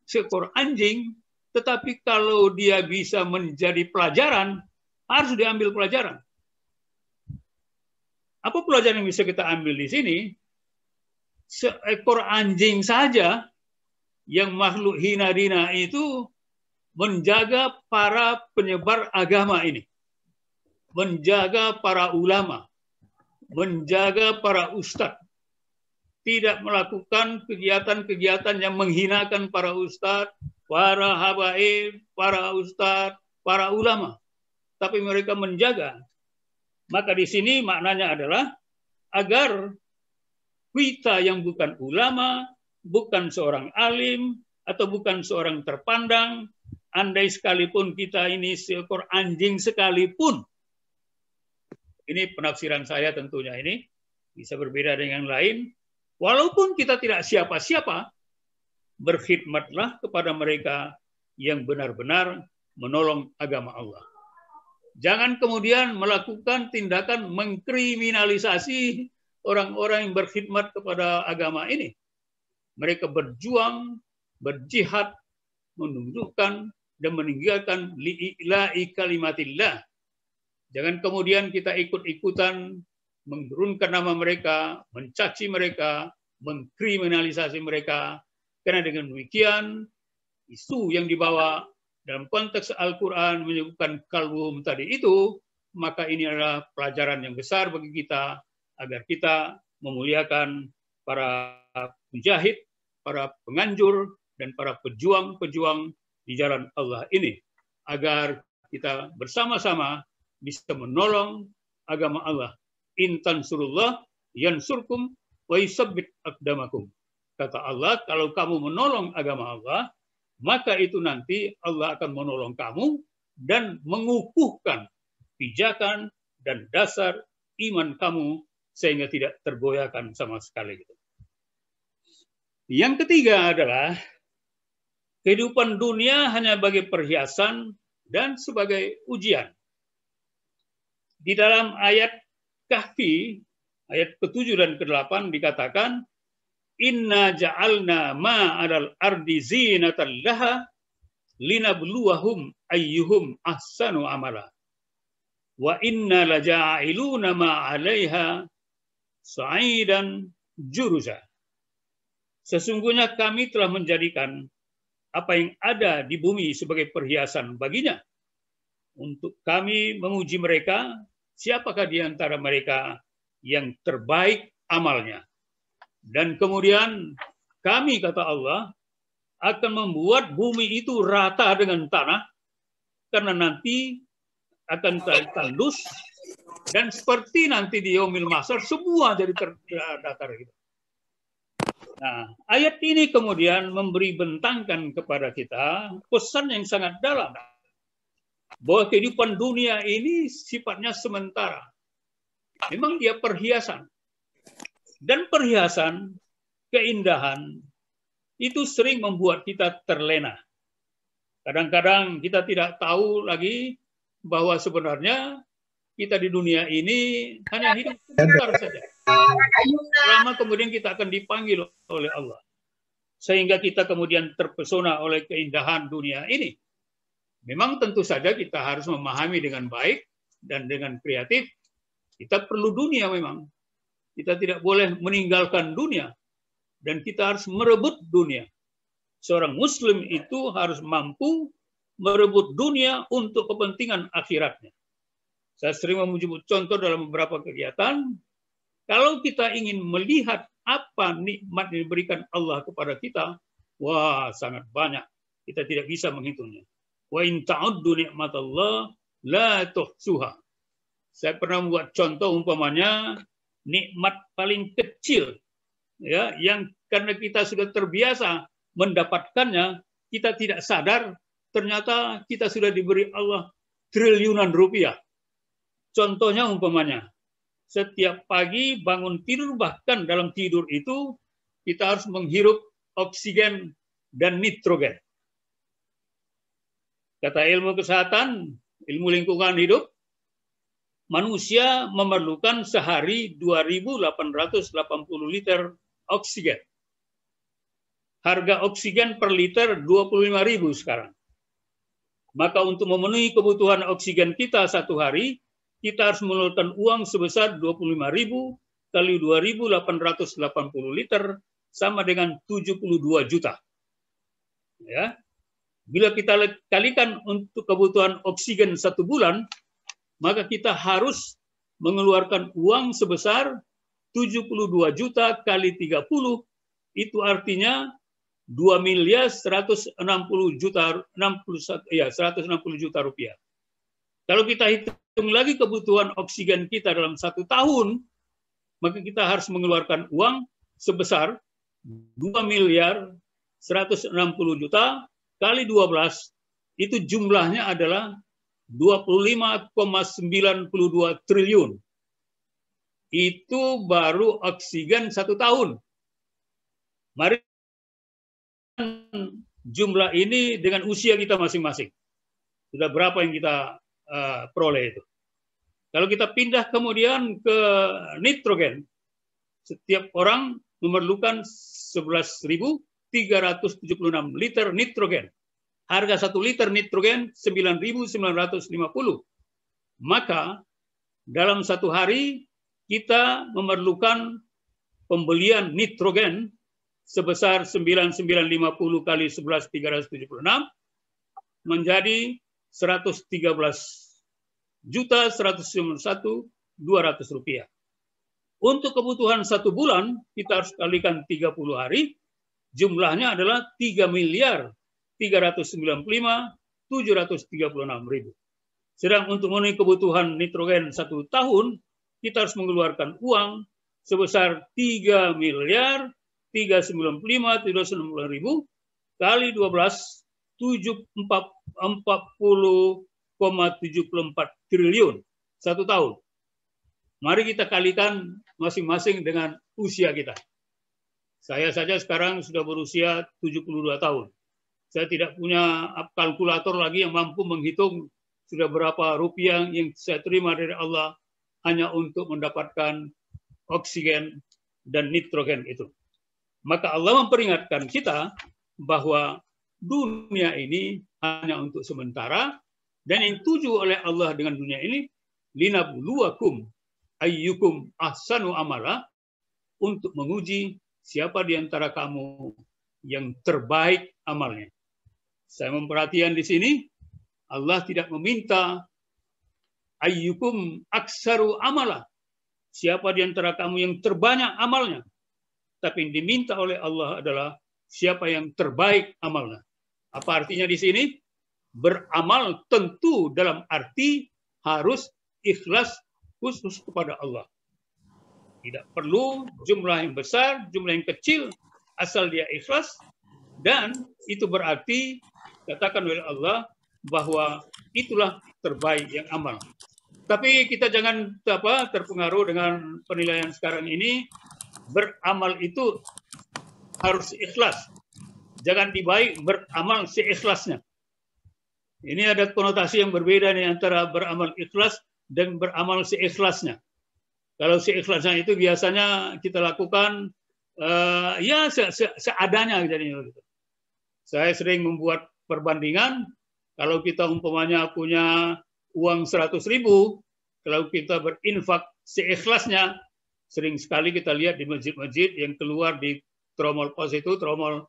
seekor anjing, tetapi kalau dia bisa menjadi pelajaran, harus diambil pelajaran. Apa pelajaran yang bisa kita ambil di sini? Seekor anjing saja yang makhluk hina-hina itu menjaga para penyebar agama ini, menjaga para ulama, menjaga para ustadz, tidak melakukan kegiatan-kegiatan yang menghinakan para ustadz, para habaib, para ustadz, para ulama. Tapi mereka menjaga. Maka di sini maknanya adalah agar kita yang bukan ulama, bukan seorang alim, atau bukan seorang terpandang, andai sekalipun kita ini seekor anjing sekalipun. Ini penafsiran saya tentunya ini. Bisa berbeda dengan yang lain. Walaupun kita tidak siapa-siapa, berkhidmatlah kepada mereka yang benar-benar menolong agama Allah. Jangan kemudian melakukan tindakan mengkriminalisasi orang-orang yang berkhidmat kepada agama ini. Mereka berjuang, berjihad, menunjukkan dan meninggalkan li'ila'i kalimatillah. Jangan kemudian kita ikut-ikutan menurunkan nama mereka, mencaci mereka, mengkriminalisasi mereka. Karena dengan demikian, isu yang dibawa dalam konteks Al-Quran menyebutkan kalbuhum tadi itu, maka ini adalah pelajaran yang besar bagi kita agar kita memuliakan para mujahid, para penganjur, dan para pejuang-pejuang di jalan Allah ini. Agar kita bersama-sama bisa menolong agama Allah. In tansurullah yansurkum wa yusabbit aqdamakum. Kata Allah, kalau kamu menolong agama Allah, maka itu nanti Allah akan menolong kamu dan mengukuhkan pijakan dan dasar iman kamu sehingga tidak tergoyahkan sama sekali. Yang ketiga adalah kehidupan dunia hanya bagi perhiasan dan sebagai ujian. Di dalam ayat Kahfi, ayat ke-7 dan ke-8 dikatakan, Inna ja'alna ma'adal ardi zinatan laha linabluwahum ayyuhum ahsanu amala. Wa inna laja'iluna ma'alaiha sa'idan juruza. Sesungguhnya kami telah menjadikan apa yang ada di bumi sebagai perhiasan baginya. Untuk kami memuji mereka, siapakah di antara mereka yang terbaik amalnya. Dan kemudian kami, kata Allah, akan membuat bumi itu rata dengan tanah, karena nanti akan tandus, dan seperti nanti di Yaumil Mahsyar, semua jadi terdatar. Nah, ayat ini kemudian memberi bentangkan kepada kita pesan yang sangat dalam, bahwa kehidupan dunia ini sifatnya sementara. Memang dia perhiasan. Dan perhiasan, keindahan, itu sering membuat kita terlena. Kadang-kadang kita tidak tahu lagi bahwa sebenarnya kita di dunia ini hanya hidup sebentar saja. Lama kemudian kita akan dipanggil oleh Allah. Sehingga kita kemudian terpesona oleh keindahan dunia ini. Memang tentu saja kita harus memahami dengan baik dan dengan kreatif. Kita perlu dunia memang. Kita tidak boleh meninggalkan dunia. Dan kita harus merebut dunia. Seorang muslim itu harus mampu merebut dunia untuk kepentingan akhiratnya. Saya sering menyebut contoh dalam beberapa kegiatan. Kalau kita ingin melihat apa nikmat yang diberikan Allah kepada kita, wah sangat banyak. Kita tidak bisa menghitungnya. Wa in ta'uddu ni'matallah la tuhsuha. Saya pernah membuat contoh umpamanya nikmat paling kecil, ya, yang karena kita sudah terbiasa mendapatkannya, kita tidak sadar ternyata kita sudah diberi Allah triliunan rupiah. Contohnya umpamanya, setiap pagi bangun tidur, bahkan dalam tidur itu kita harus menghirup oksigen dan nitrogen. Kata ilmu kesehatan, ilmu lingkungan hidup, manusia memerlukan sehari 2.880 liter oksigen. Harga oksigen per liter 25.000 sekarang. Maka untuk memenuhi kebutuhan oksigen kita satu hari, kita harus mengeluarkan uang sebesar 25.000 kali 2.880 liter sama dengan 72 juta. Ya. Bila kita kalikan untuk kebutuhan oksigen satu bulan, maka kita harus mengeluarkan uang sebesar 72 juta kali 30, itu artinya 2.160 juta, 160 juta rupiah. Kalau kita hitung lagi kebutuhan oksigen kita dalam 1 tahun, maka kita harus mengeluarkan uang sebesar 2.160 juta kali 12, itu jumlahnya adalah 25,92 triliun. Itu baru oksigen 1 tahun. Mari jumlah ini dengan usia kita masing-masing. Sudah berapa yang kita peroleh itu. Kalau kita pindah kemudian ke nitrogen, setiap orang memerlukan 11.376 liter nitrogen. Harga 1 liter nitrogen 9.950. Maka dalam 1 hari kita memerlukan pembelian nitrogen sebesar 9.950 kali 11.376 menjadi 113.191.200 rupiah. Untuk kebutuhan 1 bulan kita harus kalikan 30 hari, jumlahnya adalah 3.395.736.000. Sedang untuk memenuhi kebutuhan nitrogen 1 tahun kita harus mengeluarkan uang sebesar 3.395.760.000 kali 12, 40,74 triliun 1 tahun. Mari kita kalikan masing-masing dengan usia kita. Saya saja sekarang sudah berusia 72 tahun. Saya tidak punya kalkulator lagi yang mampu menghitung sudah berapa rupiah yang saya terima dari Allah hanya untuk mendapatkan oksigen dan nitrogen itu. Maka Allah memperingatkan kita bahwa dunia ini hanya untuk sementara, dan yang dituju oleh Allah dengan dunia ini linabluwakum ayyukum ahsanu amala, untuk menguji siapa di antara kamu yang terbaik amalnya. Saya memperhatikan di sini Allah tidak meminta ayyukum aksaru amala, siapa di antara kamu yang terbanyak amalnya, tapi yang diminta oleh Allah adalah siapa yang terbaik amalnya. Apa artinya di sini? Beramal tentu dalam arti harus ikhlas khusus kepada Allah. Tidak perlu jumlah yang besar, jumlah yang kecil, asal dia ikhlas, dan itu berarti katakan oleh Allah bahwa itulah terbaik yang amal. Tapi kita jangan terpengaruh dengan penilaian sekarang ini. Beramal itu harus ikhlas. Jangan dibaik beramal seikhlasnya. Ini ada konotasi yang berbeda nih antara beramal ikhlas dan beramal seikhlasnya. Kalau seikhlasnya itu biasanya kita lakukan seadanya. Saya sering membuat perbandingan. Kalau kita umpamanya punya uang 100.000, kalau kita berinfak seikhlasnya, sering sekali kita lihat di masjid-masjid yang keluar di tromol pos itu, tromol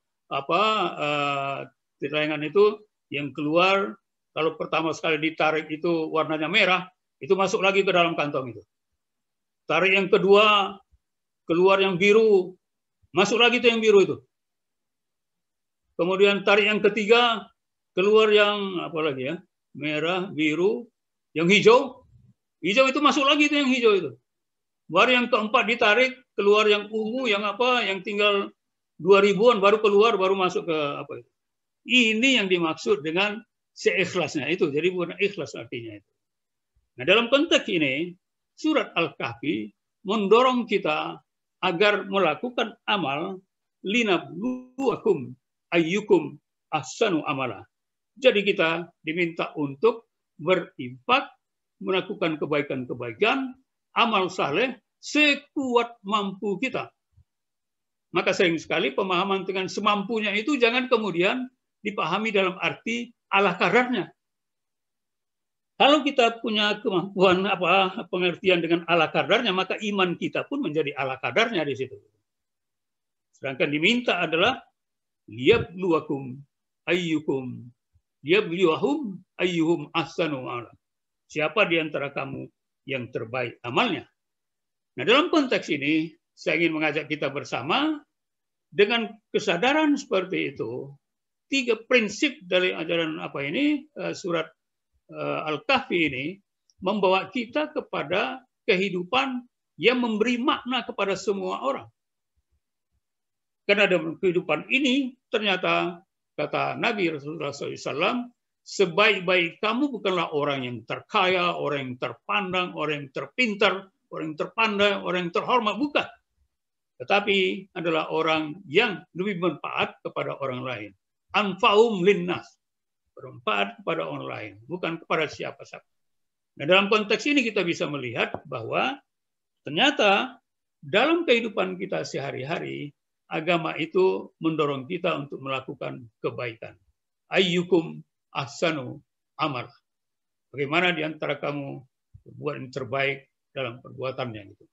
tiraingan itu yang keluar, kalau pertama sekali ditarik itu warnanya merah, itu masuk lagi ke dalam kantong itu. Tarik yang kedua, keluar yang biru, masuk lagi itu yang biru itu. Kemudian tarik yang ketiga, keluar yang apa lagi ya, merah, biru, yang hijau, hijau itu masuk lagi itu yang hijau itu. Baru yang keempat ditarik, keluar yang ungu, yang yang tinggal 2000-an baru keluar, baru masuk ke apa itu. Ini yang dimaksud dengan seikhlasnya itu. Jadi bukan ikhlas artinya itu. Nah, dalam konteks ini, surat Al-Kahfi mendorong kita agar melakukan amal linabluwakum ayyukum ahsanu amala. Jadi kita diminta untuk berinfak, melakukan kebaikan-kebaikan, amal saleh sekuat mampu kita. Maka sering sekali pemahaman dengan semampunya itu jangan kemudian dipahami dalam arti ala kadarnya. Kalau kita punya kemampuan pengertian dengan ala kadarnya, maka iman kita pun menjadi ala kadarnya di situ. Sedangkan diminta adalah liyabluwakum ayyukum liyabluwahum ayyuhum ahsanu amala. Siapa di antara kamu yang terbaik amalnya? Nah, dalam konteks ini, saya ingin mengajak kita bersama, dengan kesadaran seperti itu, 3 prinsip dari ajaran surat Al-Kahfi ini, membawa kita kepada kehidupan yang memberi makna kepada semua orang. Karena dalam kehidupan ini, ternyata, kata Nabi Rasulullah SAW, sebaik-baik kamu bukanlah orang yang terkaya, orang yang terpandang, orang yang terpintar, orang yang terpandai, orang yang terhormat, bukan. Tetapi adalah orang yang lebih bermanfaat kepada orang lain. Anfa'um linnas. Bermanfaat kepada orang lain, bukan kepada siapa-siapa. Nah, dalam konteks ini kita bisa melihat bahwa ternyata dalam kehidupan kita sehari-hari, agama itu mendorong kita untuk melakukan kebaikan. Ayyukum ahsanu amal. Bagaimana di antara kamu berbuat yang terbaik dalam perbuatannya gitu.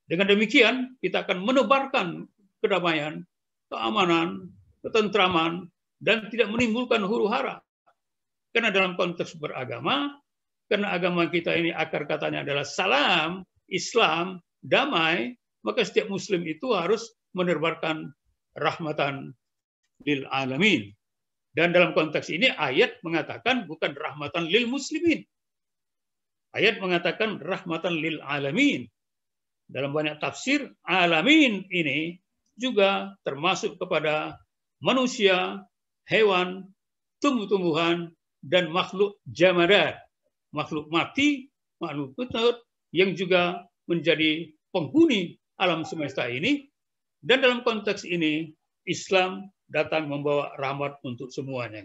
Dengan demikian, kita akan menebarkan kedamaian, keamanan, ketentraman, dan tidak menimbulkan huru-hara. Karena dalam konteks beragama, karena agama kita ini akar katanya adalah salam, Islam, damai, maka setiap muslim itu harus menebarkan rahmatan lil alamin. Dan dalam konteks ini ayat mengatakan bukan rahmatan lil muslimin. Ayat mengatakan rahmatan lil alamin. Dalam banyak tafsir, alamin ini juga termasuk kepada manusia, hewan, tumbuh-tumbuhan, dan makhluk jamadat. Makhluk mati, makhluk hidup, yang juga menjadi penghuni alam semesta ini. Dan dalam konteks ini, Islam datang membawa rahmat untuk semuanya.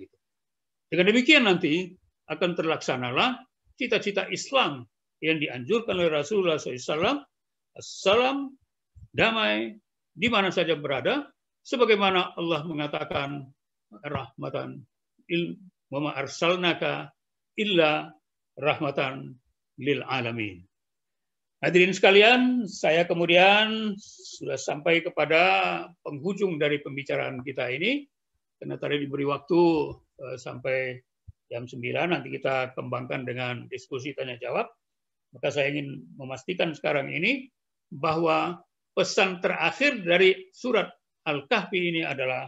Dengan demikian nanti akan terlaksanalah cita-cita Islam yang dianjurkan oleh Rasulullah SAW, assalam, damai, di mana saja berada, sebagaimana Allah mengatakan rahmatan wa ma arsalnaka illa rahmatan lil alamin. Hadirin sekalian, saya kemudian sudah sampai kepada penghujung dari pembicaraan kita ini, karena tadi diberi waktu sampai jam 9, nanti kita kembangkan dengan diskusi tanya jawab. Maka saya ingin memastikan sekarang ini bahwa pesan terakhir dari surat Al-Kahfi ini adalah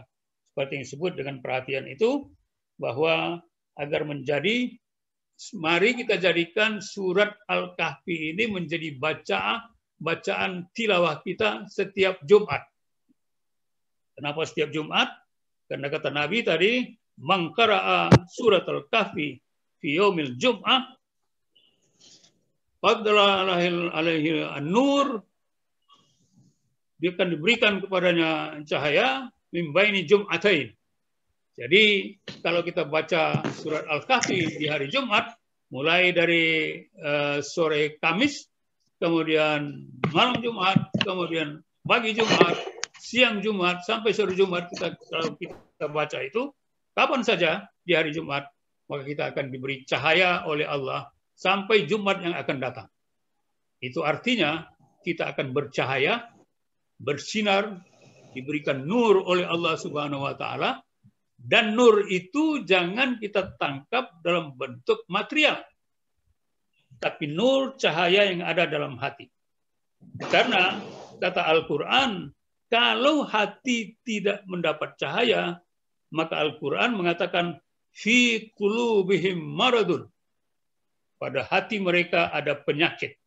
seperti yang disebut dengan perhatian itu, bahwa agar menjadi, mari kita jadikan surat Al-Kahfi ini menjadi bacaan tilawah kita setiap Jumat. Kenapa setiap Jumat? Karena kata Nabi tadi, man qara'a surat Al-Kahfi fi yaumil Jum'ah fadla alaihi an-nur, dia akan diberikan kepadanya cahaya min baini Jum'atain. Jadi kalau kita baca surat Al-Kahfi di hari Jumat, mulai dari sore Kamis, kemudian malam Jumat, kemudian pagi Jumat, siang Jumat, sampai sore Jumat, kalau kita baca itu, kapan saja di hari Jumat, maka kita akan diberi cahaya oleh Allah sampai Jumat yang akan datang. Itu artinya kita akan bercahaya, bersinar, diberikan nur oleh Allah Subhanahu wa Ta'ala. Dan nur itu jangan kita tangkap dalam bentuk material, tapi nur cahaya yang ada dalam hati. Karena kata Al-Quran, kalau hati tidak mendapat cahaya, maka Al-Quran mengatakan fi qulubihim maradun. Pada hati mereka ada penyakit.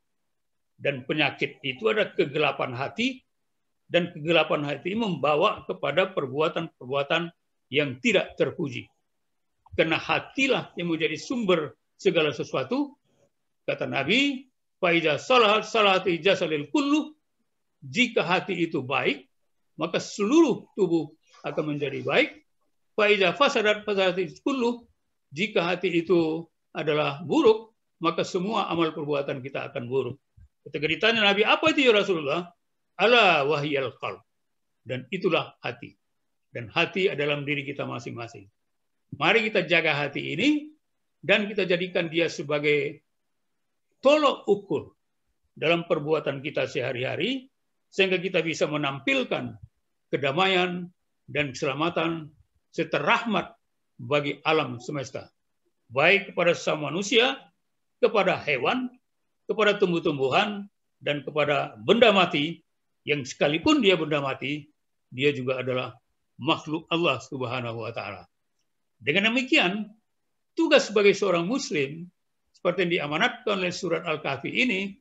Dan penyakit itu ada kegelapan hati, dan kegelapan hati membawa kepada perbuatan-perbuatan yang tidak terpuji. Karena hatilah yang menjadi sumber segala sesuatu. Kata Nabi, faiza salati jasadil kullu, jika hati itu baik, maka seluruh tubuh akan menjadi baik. Faiza fasadat fasadil kullu, jika hati itu adalah buruk, maka semua amal perbuatan kita akan buruk. Ketika ditanya Nabi, apa itu ya Rasulullah? Ala wahyal qalb. Dan itulah hati. Dan hati adalah dalam diri kita masing-masing. Mari kita jaga hati ini dan kita jadikan dia sebagai tolok ukur dalam perbuatan kita sehari-hari, sehingga kita bisa menampilkan kedamaian dan keselamatan serta rahmat bagi alam semesta. Baik kepada sesama manusia, kepada hewan, kepada tumbuh-tumbuhan, dan kepada benda mati, yang sekalipun dia benda mati, dia juga adalah makhluk Allah Subhanahu wa taala. Dengan demikian, tugas sebagai seorang muslim seperti yang diamanatkan oleh surat Al-Kahfi ini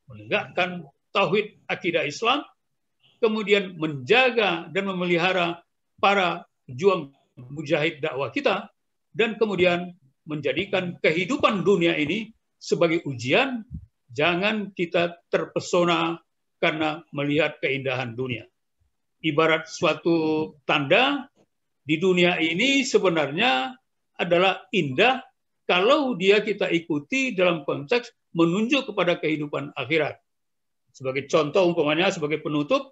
menegakkan tauhid akidah Islam, kemudian menjaga dan memelihara para pejuang mujahid dakwah kita, dan kemudian menjadikan kehidupan dunia ini sebagai ujian. Jangan kita terpesona karena melihat keindahan dunia. Ibarat suatu tanda di dunia ini sebenarnya adalah indah kalau dia kita ikuti dalam konteks menunjuk kepada kehidupan akhirat. Sebagai contoh umpamanya, sebagai penutup,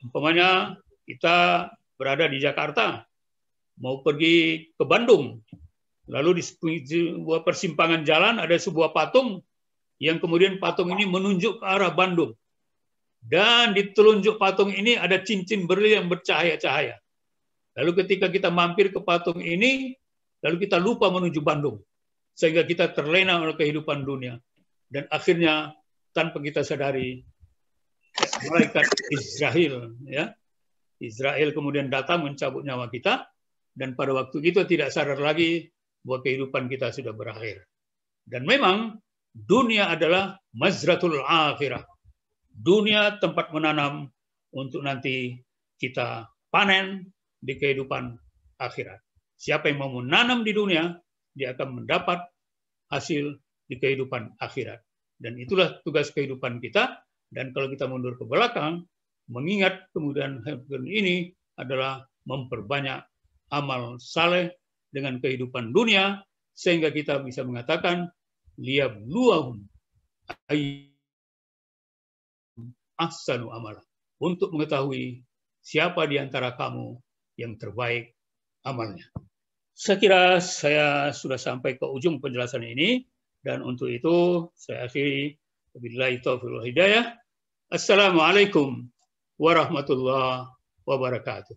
umpamanya kita berada di Jakarta, mau pergi ke Bandung, lalu di sebuah persimpangan jalan ada sebuah patung, yang kemudian patung ini menunjuk ke arah Bandung. Dan di telunjuk patung ini ada cincin berlian yang bercahaya-cahaya. Lalu ketika kita mampir ke patung ini, lalu kita lupa menuju Bandung. Sehingga kita terlena oleh kehidupan dunia. Dan akhirnya tanpa kita sadari, malaikat Israel, ya, Israel kemudian datang mencabut nyawa kita, dan pada waktu itu tidak sadar lagi bahwa kehidupan kita sudah berakhir. Dan memang dunia adalah mazratul akhirah. Dunia tempat menanam untuk nanti kita panen di kehidupan akhirat. Siapa yang mau menanam di dunia, dia akan mendapat hasil di kehidupan akhirat. Dan itulah tugas kehidupan kita. Dan kalau kita mundur ke belakang, mengingat kemudian ini adalah memperbanyak amal saleh dengan kehidupan dunia, sehingga kita bisa mengatakan liyabluwahum ahsanu amala, untuk mengetahui siapa di antara kamu yang terbaik amalnya. Saya kira saya sudah sampai ke ujung penjelasan ini, dan untuk itu saya akhiri. Wabillahi taufiq wal hidayah. Assalamualaikum warahmatullahi wabarakatuh.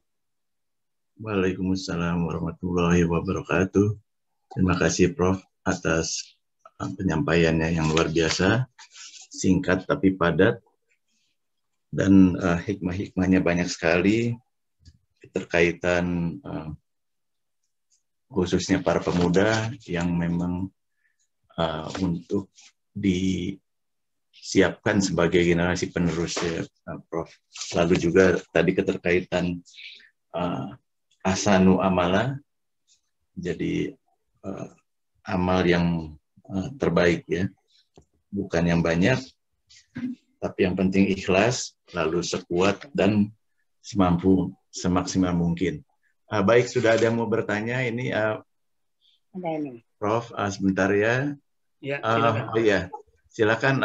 Waalaikumsalam warahmatullahi wabarakatuh. Terima kasih Prof atas penyampaiannya yang luar biasa, singkat tapi padat, dan hikmah-hikmahnya banyak sekali, keterkaitan khususnya para pemuda yang memang untuk disiapkan sebagai generasi penerus, ya, Prof. Lalu juga tadi keterkaitan ahsanu amala, jadi amal yang terbaik, ya, bukan yang banyak, tapi yang penting ikhlas, lalu sekuat dan semaksimal mungkin. Baik, sudah ada yang mau bertanya ini, Prof, sebentar ya. Ya, silakan. Iya, silakan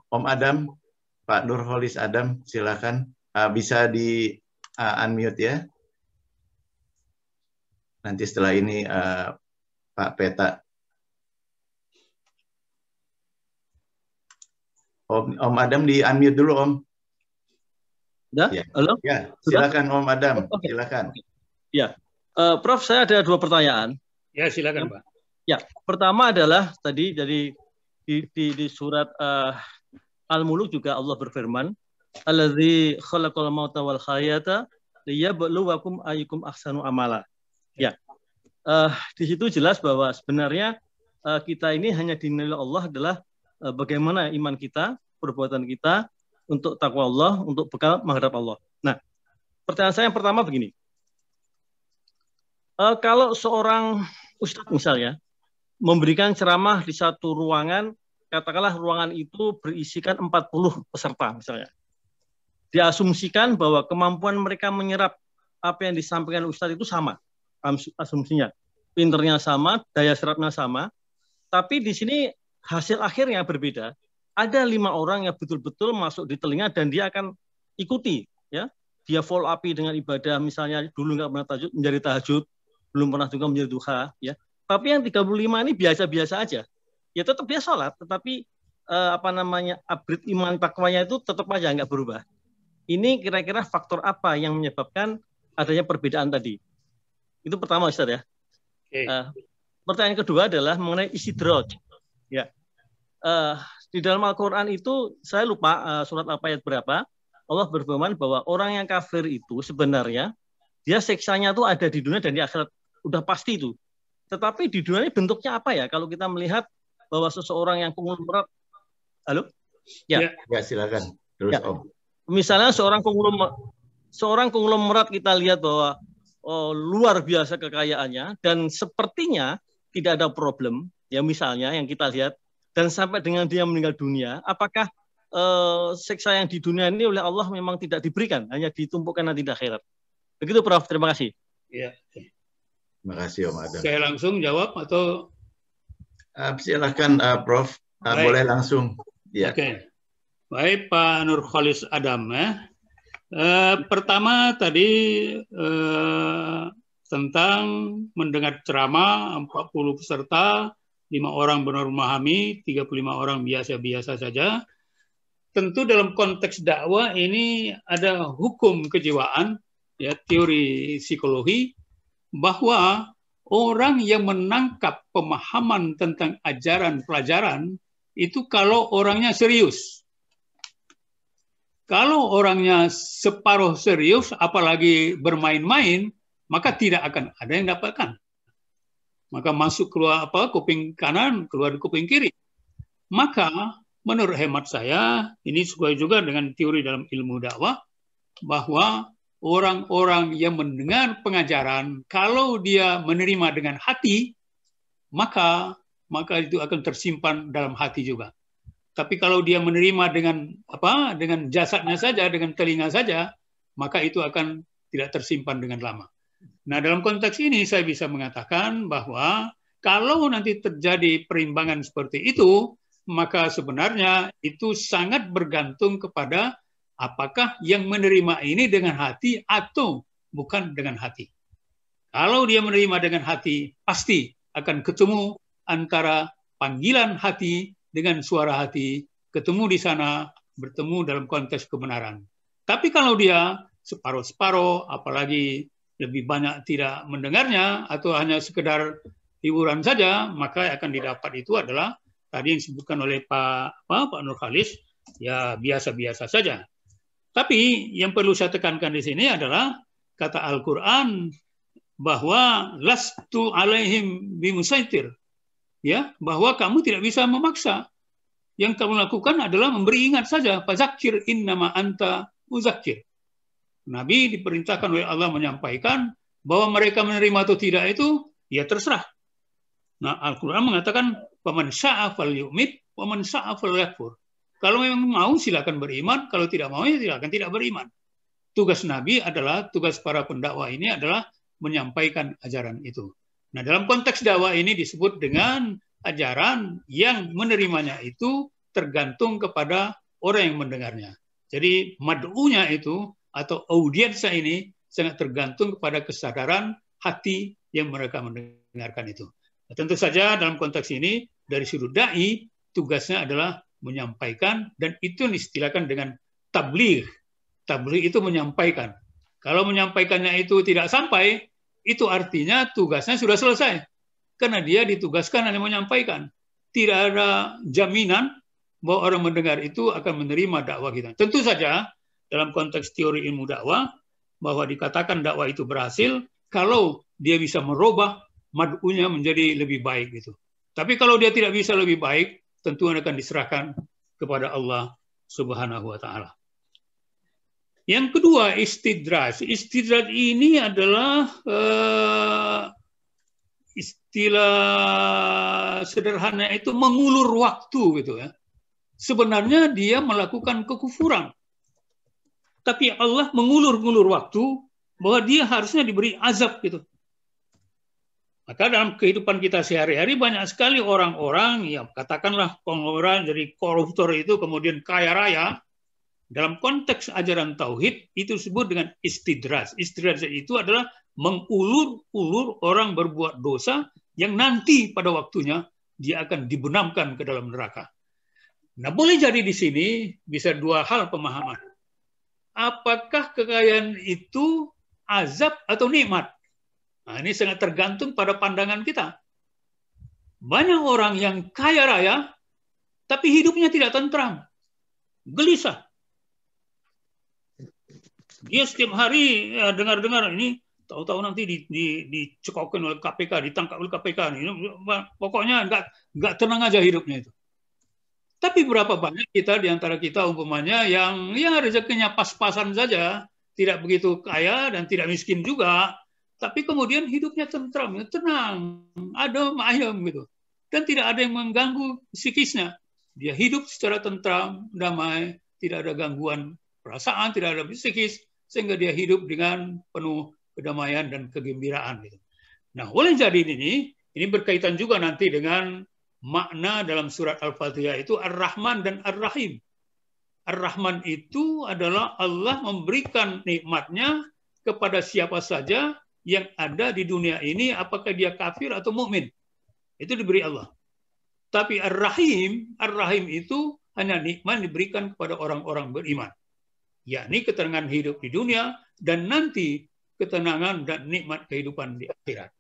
Om Adam, Pak Nurholis Adam, silakan bisa di unmute ya. Nanti setelah ini Pak Peta. Om Adam di unmute dulu, Om. Ya, halo? Ya, silakan Om Adam, Oke. silakan. Ya, Prof, saya ada dua pertanyaan. Ya, silakan, Pak. Ya, pertama adalah tadi dari di surat Al-Muluk juga Allah berfirman, "Allazi khalaqal mauta wal hayata liyabluwakum ayyukum ahsanu amala." Ya. Di situ jelas bahwa sebenarnya kita ini hanya dinilai Allah adalah bagaimana iman kita, perbuatan kita untuk takwa Allah, untuk bekal menghadap Allah. Nah, pertanyaan saya yang pertama begini. Kalau seorang ustadz misalnya memberikan ceramah di satu ruangan, katakanlah ruangan itu berisikan 40 peserta misalnya. Diasumsikan bahwa kemampuan mereka menyerap apa yang disampaikan ustadz itu sama, asumsinya. Pinternya sama, daya serapnya sama, tapi di sini hasil akhirnya berbeda. Ada 5 orang yang betul-betul masuk di telinga dan dia akan ikuti, ya. Dia follow up dengan ibadah, misalnya dulu nggak pernah menjadi tahajud, belum pernah juga menjadi duha, ya. Tapi yang 35 ini biasa-biasa aja. Ya tetap dia sholat, tetapi upgrade iman takwanya itu tetap aja nggak berubah. Ini kira-kira faktor apa yang menyebabkan adanya perbedaan tadi? Itu pertama, Ustaz, ya. Okay. Pertanyaan kedua adalah mengenai istidraj. Ya. Di dalam Al-Quran itu, saya lupa surat apa ayat berapa, Allah berfirman bahwa orang yang kafir itu sebenarnya, dia siksanya tuh ada di dunia dan di akhirat. Udah pasti itu. Tetapi di dunia ini bentuknya apa ya? Kalau kita melihat bahwa seseorang yang konglomerat, halo? Ya, silakan. Terus ya. Om. Misalnya seorang konglomerat kita lihat bahwa luar biasa kekayaannya dan sepertinya tidak ada problem, ya misalnya yang kita lihat, dan sampai dengan dia meninggal dunia, apakah siksa yang di dunia ini oleh Allah memang tidak diberikan, hanya ditumpukan nanti di akhirat? Begitu Prof, terima kasih. Ya. Terima kasih Om Adam. Saya langsung jawab atau silakan Prof, boleh langsung. Ya. Oke. Baik Pak Nurkhalis Adam ya. Pertama tadi tentang mendengar ceramah 40 peserta, 5 orang benar memahami, 35 orang biasa-biasa saja. Tentu dalam konteks dakwah ini ada hukum kejiwaan, ya, teori psikologi, bahwa orang yang menangkap pemahaman tentang ajaran pelajaran itu kalau orangnya serius. Kalau orangnya separuh serius, apalagi bermain-main, maka tidak akan ada yang dapatkan. Maka masuk keluar kuping kanan, keluar kuping kiri. Maka menurut hemat saya, ini sesuai juga dengan teori dalam ilmu dakwah, bahwa orang-orang yang mendengar pengajaran, kalau dia menerima dengan hati, maka itu akan tersimpan dalam hati juga. Tapi kalau dia menerima dengan jasadnya saja, dengan telinga saja, maka itu akan tidak tersimpan dengan lama. Nah, dalam konteks ini saya bisa mengatakan bahwa kalau nanti terjadi perimbangan seperti itu, maka sebenarnya itu sangat bergantung kepada apakah yang menerima ini dengan hati atau bukan dengan hati. Kalau dia menerima dengan hati, pasti akan ketemu antara panggilan hati dengan suara hati, ketemu di sana, bertemu dalam konteks kebenaran. Tapi kalau dia separuh-separuh, apalagi lebih banyak tidak mendengarnya, atau hanya sekedar hiburan saja, maka akan didapat itu adalah tadi yang disebutkan oleh Pak Nurkhalis, ya biasa-biasa saja. Tapi yang perlu saya tekankan di sini adalah kata Al-Quran bahwa lastu alaihim bimusaitir, ya, bahwa kamu tidak bisa memaksa. Yang kamu lakukan adalah memberi ingat saja. Fazakir innama anta muzakir. Nabi diperintahkan oleh Allah menyampaikan bahwa mereka menerima atau tidak itu ya terserah. Nah, Al-Quran mengatakan faman syaa falyu'min wa man syaa falyakfur. Kalau memang mau silakan beriman, kalau tidak mau ya silakan tidak beriman. Tugas Nabi adalah, tugas para pendakwah ini adalah menyampaikan ajaran itu. Nah, dalam konteks dakwah ini disebut dengan ajaran yang menerimanya itu tergantung kepada orang yang mendengarnya. Jadi mad'unya itu atau audiensnya ini sangat tergantung kepada kesadaran hati yang mereka mendengarkan itu. Nah, tentu saja dalam konteks ini dari sudut dai tugasnya adalah menyampaikan, dan itu distilahkan dengan tabligh. Tabligh itu menyampaikan. Kalau menyampaikannya itu tidak sampai, itu artinya tugasnya sudah selesai. Karena dia ditugaskan hanya menyampaikan. Tidak ada jaminan bahwa orang mendengar itu akan menerima dakwah kita. Tentu saja dalam konteks teori ilmu dakwah, bahwa dikatakan dakwah itu berhasil kalau dia bisa merubah mad'unya menjadi lebih baik gitu. Tapi kalau dia tidak bisa lebih baik, tentu akan diserahkan kepada Allah Subhanahu wa Ta'ala. Yang kedua, istidraj. Istidraj ini adalah istilah sederhana itu mengulur waktu gitu ya. Sebenarnya dia melakukan kekufuran. Tapi Allah mengulur-ngulur waktu bahwa dia harusnya diberi azab gitu. Maka dalam kehidupan kita sehari-hari banyak sekali orang-orang yang katakanlah konglomerat jadi koruptor itu kemudian kaya raya. Dalam konteks ajaran tauhid itu disebut dengan istidraj. Istidraj itu adalah mengulur-ulur orang berbuat dosa yang nanti pada waktunya dia akan dibenamkan ke dalam neraka. Nah, boleh jadi di sini bisa dua hal pemahaman. Apakah kekayaan itu azab atau nikmat? Nah, ini sangat tergantung pada pandangan kita. Banyak orang yang kaya raya, tapi hidupnya tidak tentram, gelisah. Dia setiap hari dengar-dengar ini, tahu-tahu nanti dicekokin oleh KPK, ditangkap oleh KPK. Pokoknya nggak tenang aja hidupnya itu. Tapi berapa banyak kita di antara kita umpamanya yang rezekinya pas-pasan saja, tidak begitu kaya dan tidak miskin juga, tapi kemudian hidupnya tentram, tenang, adem, ayem gitu. Dan tidak ada yang mengganggu psikisnya. Dia hidup secara tentram, damai, tidak ada gangguan perasaan, tidak ada psikis, sehingga dia hidup dengan penuh kedamaian dan kegembiraan gitu. Nah, oleh jadi ini berkaitan juga nanti dengan makna dalam surat Al-Fatihah itu Ar-Rahman dan Ar-Rahim. Ar-Rahman itu adalah Allah memberikan nikmatnya kepada siapa saja yang ada di dunia ini, apakah dia kafir atau mukmin. Itu diberi Allah. Tapi Ar-Rahim itu hanya nikmat diberikan kepada orang-orang beriman. Yakni ketenangan hidup di dunia dan nanti ketenangan dan nikmat kehidupan di akhirat.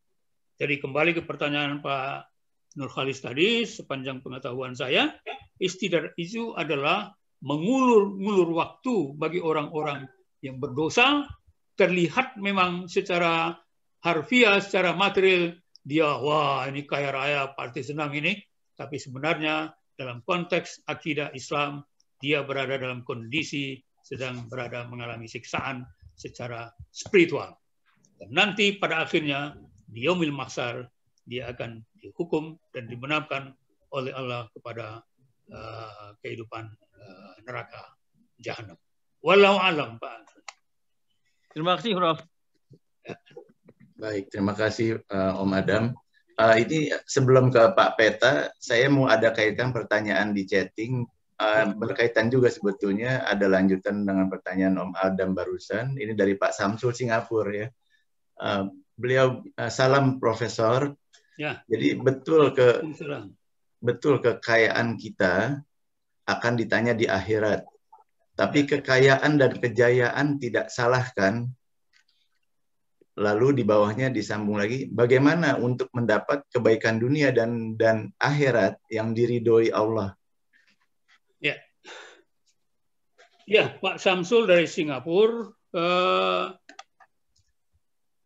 Jadi kembali ke pertanyaan Pak Nurkhalis tadi, sepanjang pengetahuan saya, istidrar itu adalah mengulur waktu bagi orang-orang yang berdosa. Terlihat memang secara harfiah, secara material, dia, wah ini kaya raya, pasti senang ini. Tapi sebenarnya dalam konteks akidah Islam, dia berada dalam kondisi sedang berada mengalami siksaan secara spiritual. Dan nanti pada akhirnya, di yaumil mahsyar, dia akan dihukum dan dibenamkan oleh Allah kepada kehidupan neraka jahanam. Wallahu alam, Pak. Terima kasih, Prof. Baik, terima kasih Om Adam. Ini sebelum ke Pak Peta, saya mau ada kaitkan pertanyaan di chatting, berkaitan juga sebetulnya, ada lanjutan dengan pertanyaan Om Adam barusan. Ini dari Pak Samsul Singapura ya. Beliau salam Profesor. Ya. Jadi betul kekayaan kita akan ditanya di akhirat. Tapi kekayaan dan kejayaan tidak salahkan. Lalu di bawahnya disambung lagi, bagaimana untuk mendapat kebaikan dunia dan akhirat yang diridhoi Allah? Ya. Ya, Pak Samsul dari Singapura.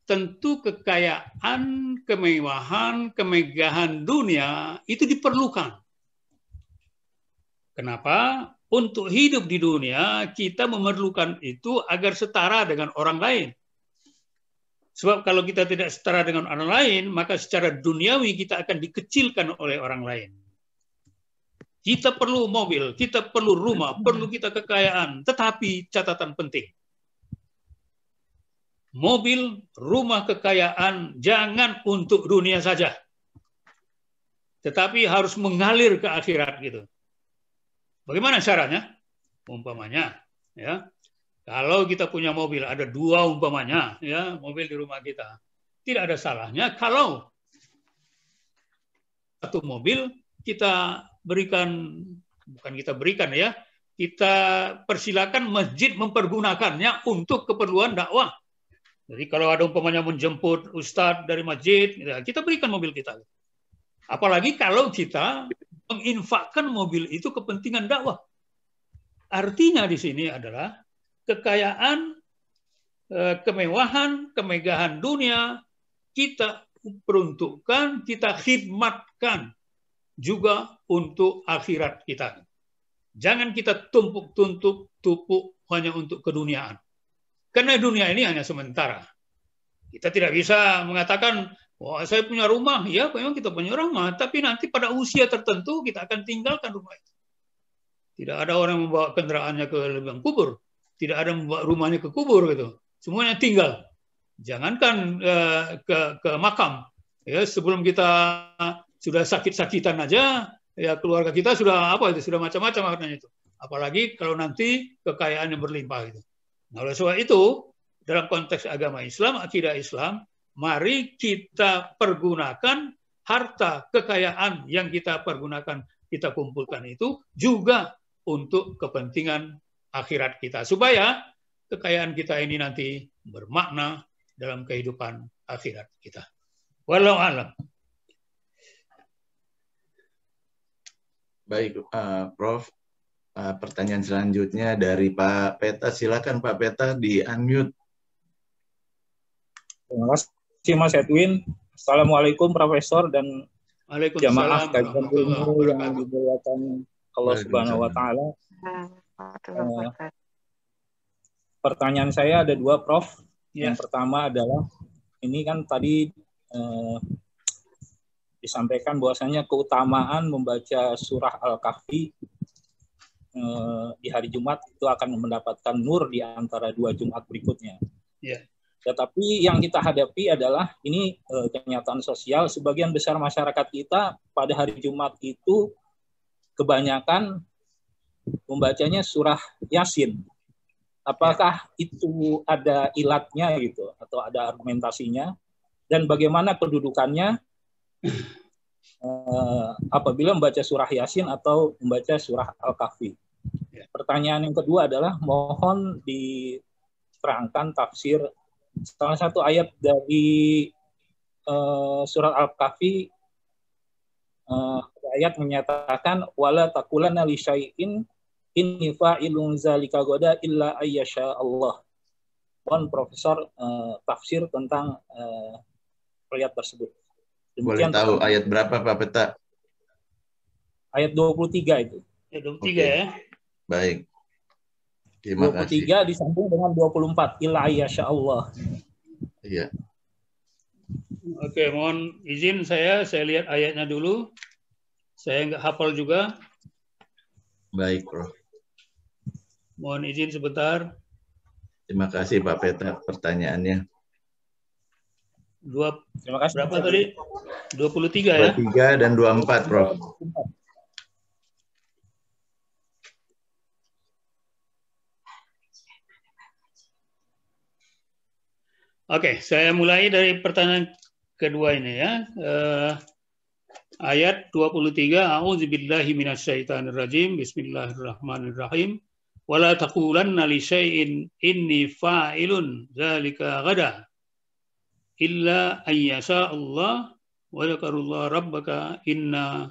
Tentu kekayaan, kemewahan, kemegahan dunia itu diperlukan. Kenapa? Untuk hidup di dunia, kita memerlukan itu agar setara dengan orang lain. Sebab kalau kita tidak setara dengan orang lain, maka secara duniawi kita akan dikecilkan oleh orang lain. Kita perlu mobil, kita perlu rumah, perlu kita kekayaan. Tetapi catatan penting. Mobil, rumah, kekayaan jangan untuk dunia saja, tetapi harus mengalir ke akhirat gitu. Bagaimana caranya? Umpamanya, ya, kalau kita punya mobil, ada 2 umpamanya, ya, mobil di rumah kita, tidak ada salahnya kalau satu mobil kita berikan, bukan kita berikan ya, kita persilakan masjid mempergunakannya untuk keperluan dakwah. Jadi kalau ada umpamanya menjemput ustadz dari masjid, ya kita berikan mobil kita. Apalagi kalau kita menginfakkan mobil itu kepentingan dakwah. Artinya di sini adalah kekayaan, kemewahan, kemegahan dunia kita peruntukkan, kita khidmatkan juga untuk akhirat kita. Jangan kita tumpuk hanya untuk keduniaan. Karena dunia ini hanya sementara. Kita tidak bisa mengatakan, wah saya punya rumah. Ya memang kita punya rumah. Tapi nanti pada usia tertentu kita akan tinggalkan rumah itu. Tidak ada orang yang membawa kendaraannya ke liang kubur. Tidak ada yang membawa rumahnya ke kubur gitu. Semuanya tinggal. Jangankan ke makam. Ya, sebelum kita sudah sakit-sakitan aja, ya keluarga kita sudah sudah macam-macam maknanya itu. Apalagi kalau nanti kekayaan yang berlimpah gitu. Nah, oleh sebab itu, dalam konteks agama Islam, akidah Islam, mari kita pergunakan harta kekayaan yang kita pergunakan, kita kumpulkan itu juga untuk kepentingan akhirat kita. Supaya kekayaan kita ini nanti bermakna dalam kehidupan akhirat kita. Wallahu a'lam. Baik, Prof. Pertanyaan selanjutnya dari Pak Peta. Silakan Pak Peta di unmute. Terima kasih Mas Edwin. Assalamualaikum Profesor dan jamaah Waalaikumsalam kajian warahmatullahi ilmu yang wabarakatuh. dimuliakan Allah Subhanahu wa taala. Pertanyaan saya ada dua, Prof. Ya. Yang pertama adalah ini kan tadi disampaikan bahwasanya keutamaan membaca surah Al-Kahfi di hari Jumat itu akan mendapatkan nur di antara 2 Jumat berikutnya. Ya. Tetapi yang kita hadapi adalah ini kenyataan sosial. Sebagian besar masyarakat kita pada hari Jumat itu kebanyakan membacanya surah Yasin. Apakah itu ada ilatnya gitu atau ada argumentasinya? Dan bagaimana kedudukannya apabila membaca surah Yasin atau membaca surah Al-Kahfi? Pertanyaan yang kedua adalah mohon diterangkan tafsir salah satu ayat dari surat Al-Kahfi. Ayat menyatakan wala taqulanna li syai'in inni fa'ilun zalika goda illa ayyasha Allah. Mohon Profesor tafsir tentang ayat tersebut. Demikian. Boleh tahu ayat berapa Pak Peta? Ayat 23 itu. Ayat 23 ya. Baik. Terima 23 kasih. disambung dengan 24 illa ayyasha Allah. Iya. Oke, mohon izin saya lihat ayatnya dulu. Saya nggak hafal juga. Baik, Prof. Mohon izin sebentar. Terima kasih Pak Peta pertanyaannya. Terima kasih. Berapa tadi? 23 ya? 23 dan 24, Prof. Oke, saya mulai dari pertanyaan kedua ini ya. Ayat 23, A'udzubillahi minasyaitonirrajim. Bismillahirrahmanirrahim. Wala taqulanna li syai'in inni fa'ilun dzalika ghadan illa ayyasha Allah wa dzakarullaha rabbaka inna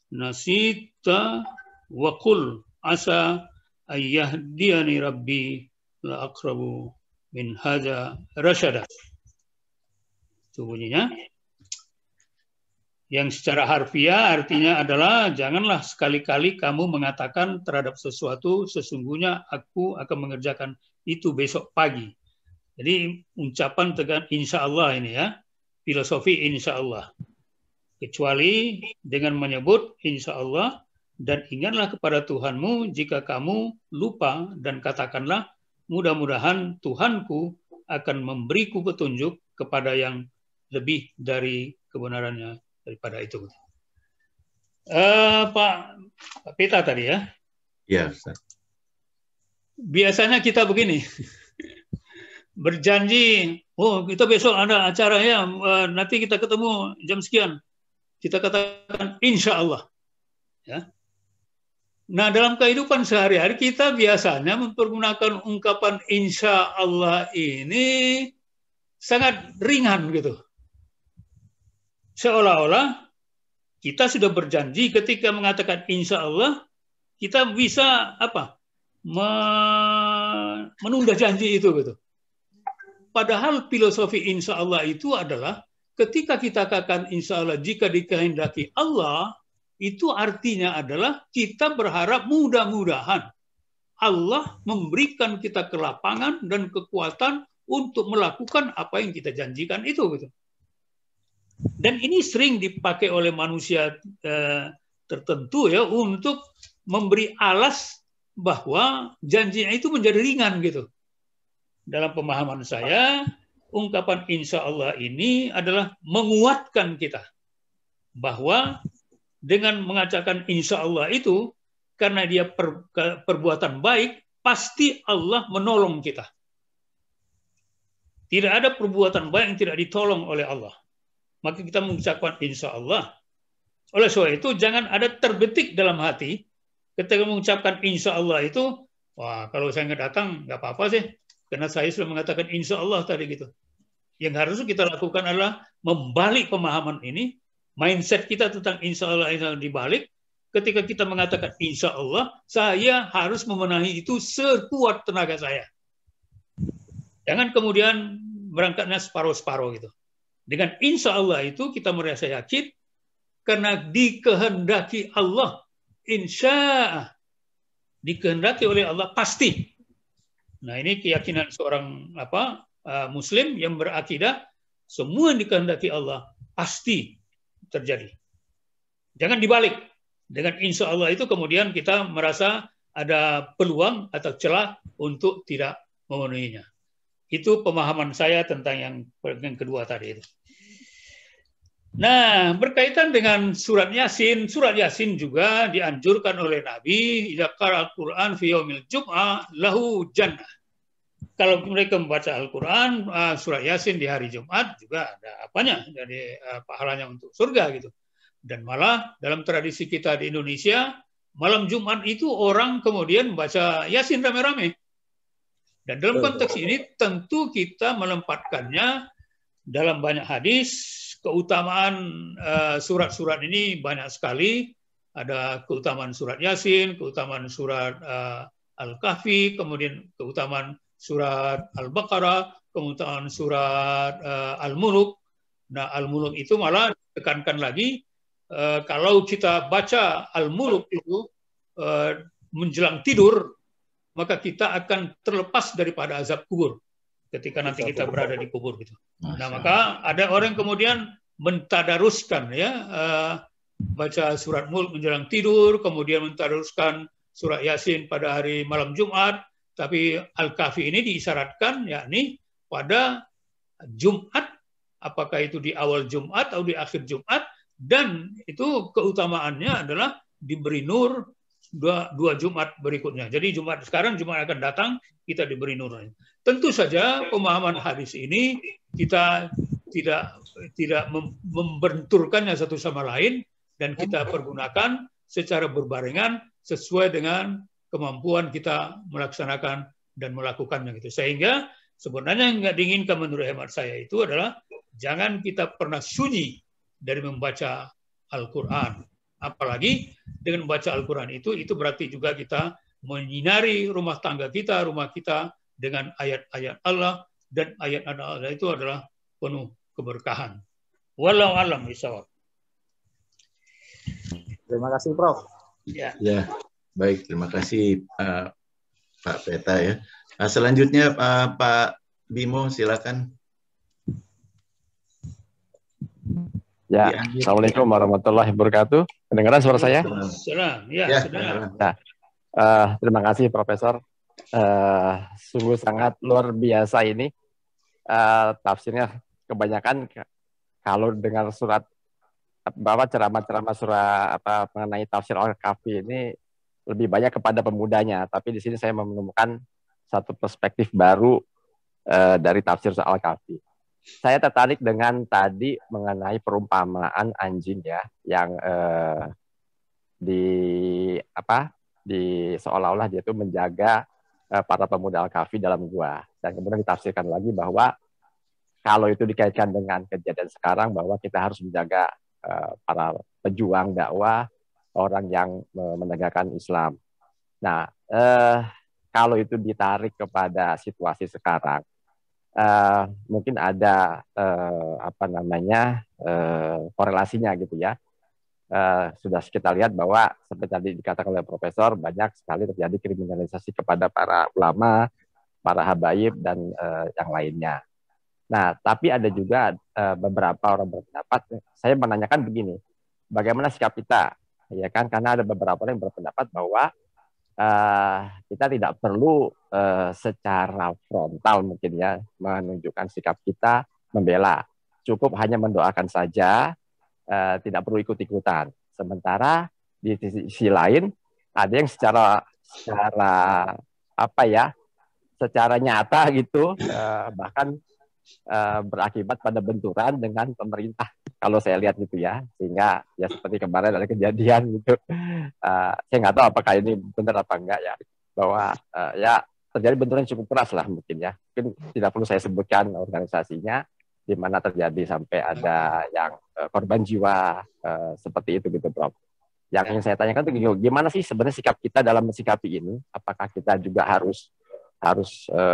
nasita wa qul asa ayyahdiyani rabbi la aqrabu min hadza rasyada. Itu bunyinya. Yang secara harfiah artinya adalah janganlah sekali-kali kamu mengatakan terhadap sesuatu sesungguhnya aku akan mengerjakan itu besok pagi. Jadi ucapan tegan insya Allah ini ya, filosofi insya Allah. Kecuali dengan menyebut insya Allah dan ingatlah kepada Tuhanmu jika kamu lupa dan katakanlah mudah-mudahan Tuhanku akan memberiku petunjuk kepada yang lebih dari kebenarannya daripada itu. Pak Peta tadi ya? Ya, Ustaz. Biasanya kita begini, berjanji, oh kita besok ada acara ya, nanti kita ketemu jam sekian. Kita katakan insya Allah. Ya. Nah dalam kehidupan sehari-hari kita biasanya mempergunakan ungkapan insya Allah ini sangat ringan gitu. Seolah-olah kita sudah berjanji ketika mengatakan insya Allah kita bisa apa? Menunda janji itu gitu. Padahal filosofi insya Allah itu adalah ketika kita katakan insya Allah jika dikehendaki Allah, itu artinya adalah kita berharap mudah-mudahan Allah memberikan kita kelapangan dan kekuatan untuk melakukan apa yang kita janjikan itu gitu. Dan ini sering dipakai oleh manusia tertentu ya untuk memberi alas bahwa janjinya itu menjadi ringan gitu. Dalam pemahaman saya, ungkapan insya Allah ini adalah menguatkan kita bahwa dengan mengatakan insya Allah itu karena dia perbuatan baik, pasti Allah menolong kita. Tidak ada perbuatan baik yang tidak ditolong oleh Allah. Maka kita mengucapkan insya Allah. Oleh sebab itu jangan ada terbetik dalam hati ketika mengucapkan insya Allah itu, wah kalau saya nggak datang nggak apa-apa sih, karena saya sudah mengatakan insya Allah tadi gitu. Yang harus kita lakukan adalah membalik pemahaman ini, mindset kita tentang insya Allah dibalik. ketika kita mengatakan insya Allah, saya harus memenuhi itu sekuat tenaga saya. Jangan kemudian berangkatnya separuh-separuh gitu. Dengan insya Allah itu kita merasa yakin karena dikehendaki Allah, insya dikehendaki oleh Allah pasti. Nah ini keyakinan seorang Muslim yang berakidah semua yang dikehendaki Allah pasti terjadi. Jangan dibalik. Dengan insya Allah itu kemudian kita merasa ada peluang atau celah untuk tidak memenuhinya. Itu pemahaman saya tentang yang kedua tadi itu. Nah, berkaitan dengan surat Yasin juga dianjurkan oleh Nabi, idza qara al-Qur'an fi yaumil jum'ah lahu jannah. Kalau mereka membaca Al-Qur'an surat Yasin di hari Jumat juga ada apanya, dari pahalanya untuk surga gitu. Dan malah dalam tradisi kita di Indonesia, malam Jumat itu orang kemudian membaca Yasin rame-rame. Dan dalam konteks ini tentu kita menempatkannya dalam banyak hadis, keutamaan surat-surat ini banyak sekali. Ada keutamaan surat Yasin, keutamaan surat Al-Kahfi, kemudian keutamaan surat Al-Baqarah, keutamaan surat Al-Muluk. Nah, Al-Muluk itu malah ditekankan lagi, kalau kita baca Al-Muluk itu menjelang tidur, maka kita akan terlepas daripada azab kubur ketika nanti kita berada di kubur gitu. Nah, maka ada orang kemudian mentadaruskan baca surat Mulk menjelang tidur, kemudian mentadaruskan surat Yasin pada hari malam Jumat, tapi Al-Kahfi ini diisyaratkan yakni pada Jumat, apakah itu di awal Jumat atau di akhir Jumat, dan itu keutamaannya adalah diberi nur dua Jumat berikutnya. Jadi Jumat sekarang, Jumat akan datang, kita diberi nur. Tentu saja pemahaman hadis ini kita tidak membenturkannya satu sama lain, dan kita pergunakan secara berbarengan sesuai dengan kemampuan kita melaksanakan dan melakukannya gitu. Sehingga sebenarnya yang nggak diinginkan menurut hemat saya itu adalah jangan kita pernah sunyi dari membaca Al-Quran. Apalagi dengan membaca Al-Quran itu berarti juga kita menyinari rumah tangga kita, rumah kita dengan ayat-ayat Allah, dan ayat-ayat Allah itu adalah penuh keberkahan. Wallahu a'lam bishawab. Terima kasih, Prof. Ya, baik. Terima kasih Pak Peta ya. Selanjutnya Pak Bimo, silakan. Ya, Assalamualaikum warahmatullahi wabarakatuh. Mendengarkan suara saya? Salam. Ya, saudara. Nah, terima kasih Profesor. Sungguh sangat luar biasa ini. Tafsirnya kebanyakan kalau dengar surat ceramah-ceramah surat mengenai tafsir Al-Kahfi ini lebih banyak kepada pemudanya. Tapi di sini saya menemukan satu perspektif baru dari tafsir Al-Kahfi. Saya tertarik dengan tadi mengenai perumpamaan anjing ya, yang di seolah-olah dia itu menjaga para pemuda Al-Kahfi dalam gua, dan kemudian ditafsirkan lagi bahwa kalau itu dikaitkan dengan kejadian sekarang bahwa kita harus menjaga para pejuang dakwah, orang yang menegakkan Islam. Nah, kalau itu ditarik kepada situasi sekarang, mungkin ada korelasinya gitu ya. Sudah kita lihat bahwa seperti tadi dikatakan oleh Profesor, banyak sekali terjadi kriminalisasi kepada para ulama, para habaib, dan yang lainnya. Nah, tapi ada juga beberapa orang berpendapat, saya menanyakan begini, bagaimana sikap kita? Ya kan, karena ada beberapa orang yang berpendapat bahwa kita tidak perlu secara frontal mungkin ya menunjukkan sikap kita membela, cukup hanya mendoakan saja, tidak perlu ikut-ikutan. Sementara di sisi lain ada yang secara nyata gitu, bahkan berakibat pada benturan dengan pemerintah kalau saya lihat gitu ya, sehingga ya seperti kemarin ada kejadian gitu. Saya nggak tahu apakah ini benar apa enggak ya, bahwa ya terjadi benturan cukup keras lah mungkin ya, mungkin tidak perlu saya sebutkan organisasinya, di mana terjadi sampai ada yang korban jiwa seperti itu gitu, Prof. Yang ingin saya tanyakan itu gimana sih sebenarnya sikap kita dalam mensikapi ini? Apakah kita juga harus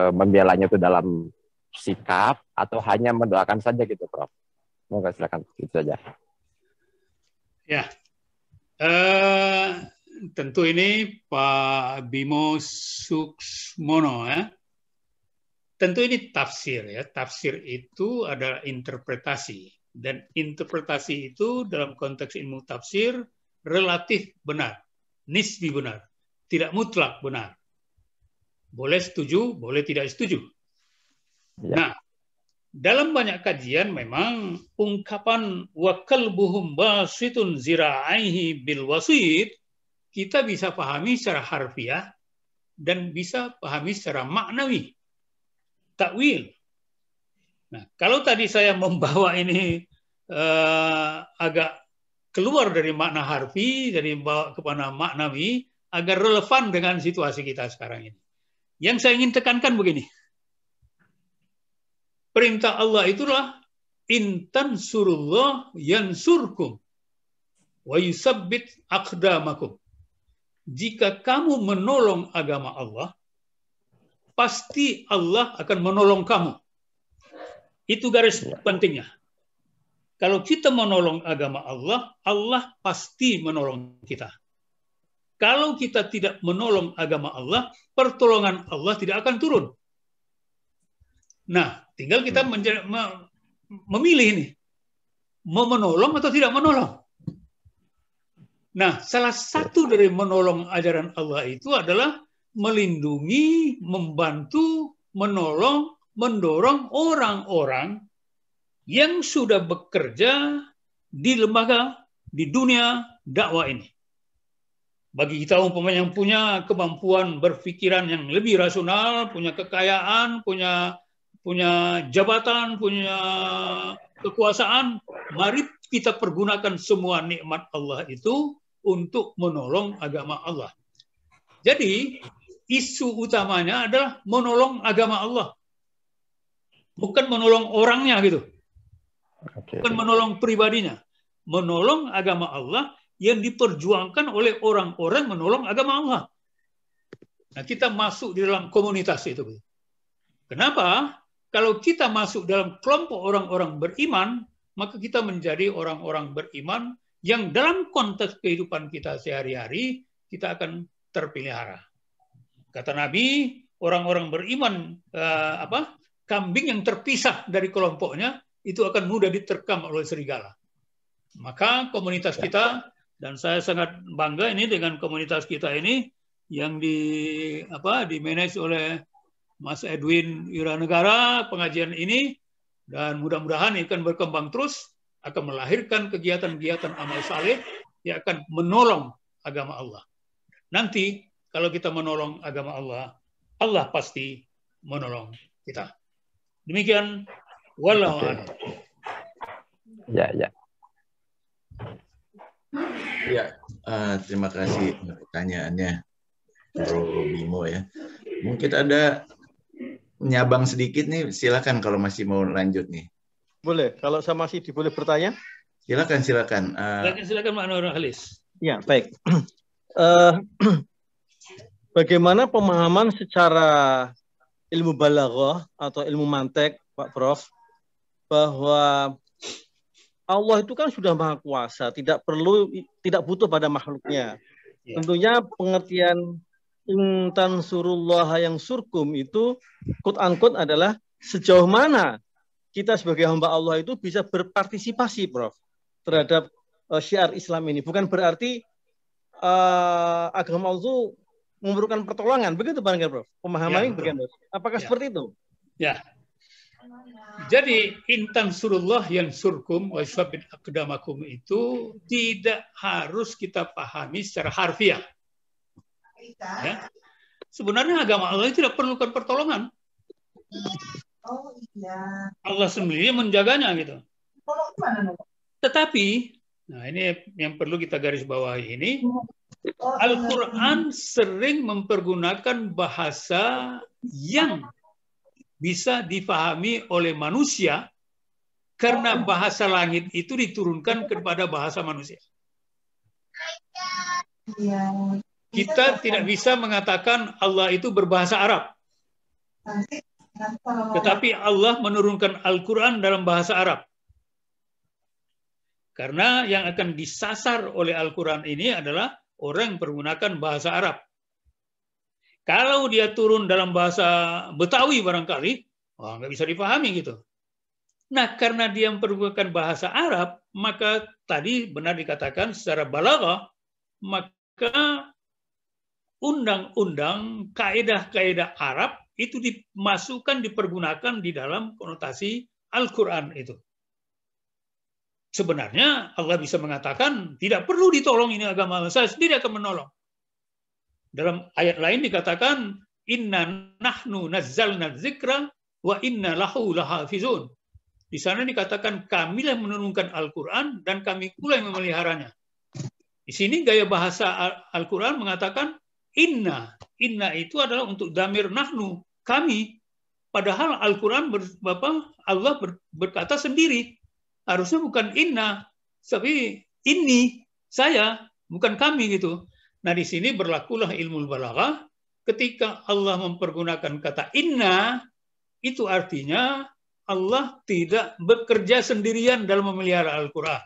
membelanya itu dalam sikap atau hanya mendoakan saja gitu, Prof? Moga silakan itu saja. Ya, tentu ini Pak Bimo Suksmono ya. Tentu ini tafsir ya. Tafsir itu adalah interpretasi, dan interpretasi itu dalam konteks ilmu tafsir relatif benar, nisbi benar, tidak mutlak benar. Boleh setuju, boleh tidak setuju. Ya. Nah, dalam banyak kajian memang ungkapan wa kalbuhum basitun zira'aihi bil wasit kita bisa pahami secara harfiah dan bisa pahami secara maknawi. Takwil. Nah, kalau tadi saya membawa ini agak keluar dari makna harfi, dari bawa kepada maknawi agar relevan dengan situasi kita sekarang ini. Yang saya ingin tekankan begini. Perintah Allah itulah intan surullah yansurkum wa yusabbit aqdamakum. Jika kamu menolong agama Allah, pasti Allah akan menolong kamu. Itu garis pentingnya. Kalau kita menolong agama Allah, Allah pasti menolong kita. Kalau kita tidak menolong agama Allah, pertolongan Allah tidak akan turun. Nah, tinggal kita memilih ini. Mau menolong atau tidak menolong. Nah, salah satu dari menolong ajaran Allah itu adalah melindungi, membantu, menolong, mendorong orang-orang yang sudah bekerja di lembaga, di dunia dakwah ini. Bagi kita umpamanya yang punya kemampuan berpikiran yang lebih rasional, punya kekayaan, punya jabatan, punya kekuasaan, mari kita pergunakan semua nikmat Allah itu untuk menolong agama Allah. Jadi, isu utamanya adalah menolong agama Allah. Bukan menolong orangnya gitu. Bukan menolong pribadinya. Menolong agama Allah yang diperjuangkan oleh orang-orang menolong agama Allah. Nah, kita masuk di dalam komunitas itu. Kenapa? Kalau kita masuk dalam kelompok orang-orang beriman, maka kita menjadi orang-orang beriman yang dalam konteks kehidupan kita sehari-hari, kita akan terpelihara. Kata Nabi, orang-orang beriman, kambing yang terpisah dari kelompoknya, itu akan mudah diterkam oleh serigala. Maka komunitas kita, dan saya sangat bangga ini dengan komunitas kita ini yang di-manage oleh Mas Edwin Wiranegara, pengajian ini, dan mudah-mudahan ini akan berkembang terus, akan melahirkan kegiatan-kegiatan amal saleh yang akan menolong agama Allah. Nanti kalau kita menolong agama Allah, Allah pasti menolong kita. Demikian, wallahu a'lam. Ya. Ya, terima kasih pertanyaannya, Bro Bimo ya. Mungkin ada nyabang sedikit nih, silakan kalau masih mau lanjut nih. Boleh, kalau saya masih boleh bertanya? Silakan. Silakan Pak Nur Halis. Ya, baik. Bagaimana pemahaman secara ilmu balaghah atau ilmu mantek, Pak Prof, bahwa Allah itu kan sudah maha kuasa, tidak butuh pada makhluknya. Ya. Tentunya pengertian intan surullah yang surkum itu quote-unquote adalah sejauh mana kita sebagai hamba Allah itu bisa berpartisipasi, Prof, terhadap syiar Islam ini. Bukan berarti agama Allah itu memerlukan pertolongan, begitu barangkali, Prof? Pemahamannya bagaimana? Apakah seperti itu? Ya. Jadi intan surullah yang surkum wa syabit aqdamakum itu tidak harus kita pahami secara harfiah. Ya. Sebenarnya agama Allah tidak perlukan pertolongan. Allah sendiri menjaganya gitu. Tetapi, nah ini yang perlu kita garis bawahi ini, Al-Quran sering mempergunakan bahasa yang bisa dipahami oleh manusia karena bahasa langit itu diturunkan kepada bahasa manusia. Kita tidak bisa mengatakan Allah itu berbahasa Arab. Tetapi Allah menurunkan Al-Quran dalam bahasa Arab. Karena yang akan disasar oleh Al-Quran ini adalah orang yang menggunakan bahasa Arab. Kalau dia turun dalam bahasa Betawi barangkali, nggak bisa dipahami gitu. Nah, karena dia mempergunakan bahasa Arab, maka tadi benar dikatakan secara balaghah, maka undang-undang, kaedah-kaedah Arab itu dimasukkan, dipergunakan di dalam konotasi Al-Quran itu. Sebenarnya Allah bisa mengatakan, tidak perlu ditolong ini agama, saya sendiri akan menolong. Dalam ayat lain dikatakan, inna nahnu nazzalna dzikra wa inna lahu lahafizun. Di sana dikatakan, kamilah menurunkan Al-Quran dan kami pula yang memeliharanya. Di sini gaya bahasa Al-Quran mengatakan, inna itu adalah untuk damir nahnu, kami. Padahal Al-Quran Allah berkata sendiri. Harusnya bukan inna, tapi ini, saya, bukan kami gitu. Nah, di sini berlakulah ilmu balaghah. Ketika Allah mempergunakan kata inna, itu artinya Allah tidak bekerja sendirian dalam memelihara Al-Quran.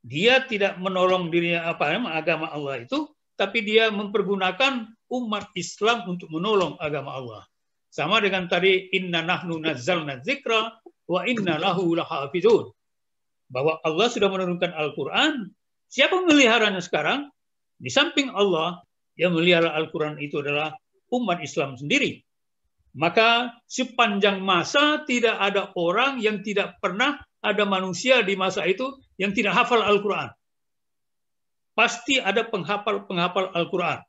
Dia tidak menolong dirinya agama Allah itu, tapi dia mempergunakan umat Islam untuk menolong agama Allah. Sama dengan tadi inna nahnu nazzalna dzikra wa inna lahu lahafizun. Bahwa Allah sudah menurunkan Al-Quran, siapa memeliharanya sekarang? Di samping Allah, yang memelihara Al-Quran itu adalah umat Islam sendiri. Maka sepanjang masa tidak ada orang yang tidak pernah ada manusia di masa itu yang tidak hafal Al-Quran. Pasti ada penghafal Al-Quran.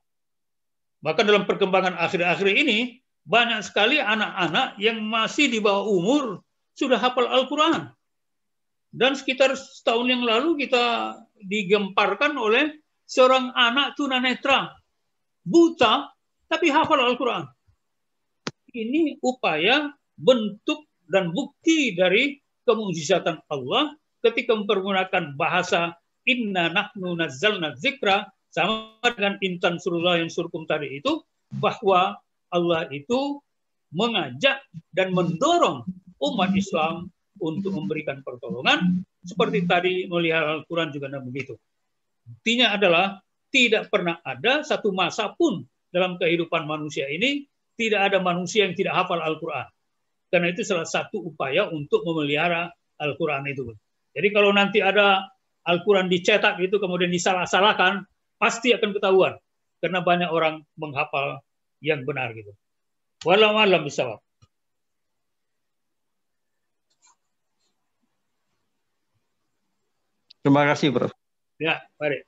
Bahkan dalam perkembangan akhir-akhir ini, banyak sekali anak-anak yang masih di bawah umur sudah hafal Al-Quran. Dan sekitar setahun yang lalu kita digemparkan oleh seorang anak tunanetra, buta, tapi hafal Al-Quran. Ini upaya, bentuk, dan bukti dari kemujizatan Allah ketika mempergunakan bahasa inna nahnu nazzalna dzikra, sama dengan intan surullah yang surkum tadi itu, bahwa Allah itu mengajak dan mendorong umat Islam untuk memberikan pertolongan, seperti tadi melihat Al-Quran juga begitu. Buktinya adalah tidak pernah ada satu masa pun dalam kehidupan manusia ini tidak ada manusia yang tidak hafal Al-Quran. Karena itu salah satu upaya untuk memelihara Al-Quran itu. Jadi kalau nanti ada Al-Quran dicetak itu kemudian disalah-salahkan, pasti akan ketahuan. Karena banyak orang menghafal yang benar gitu. Wallahu a'lam bishawab. Terima kasih, Bro. Ya, mari.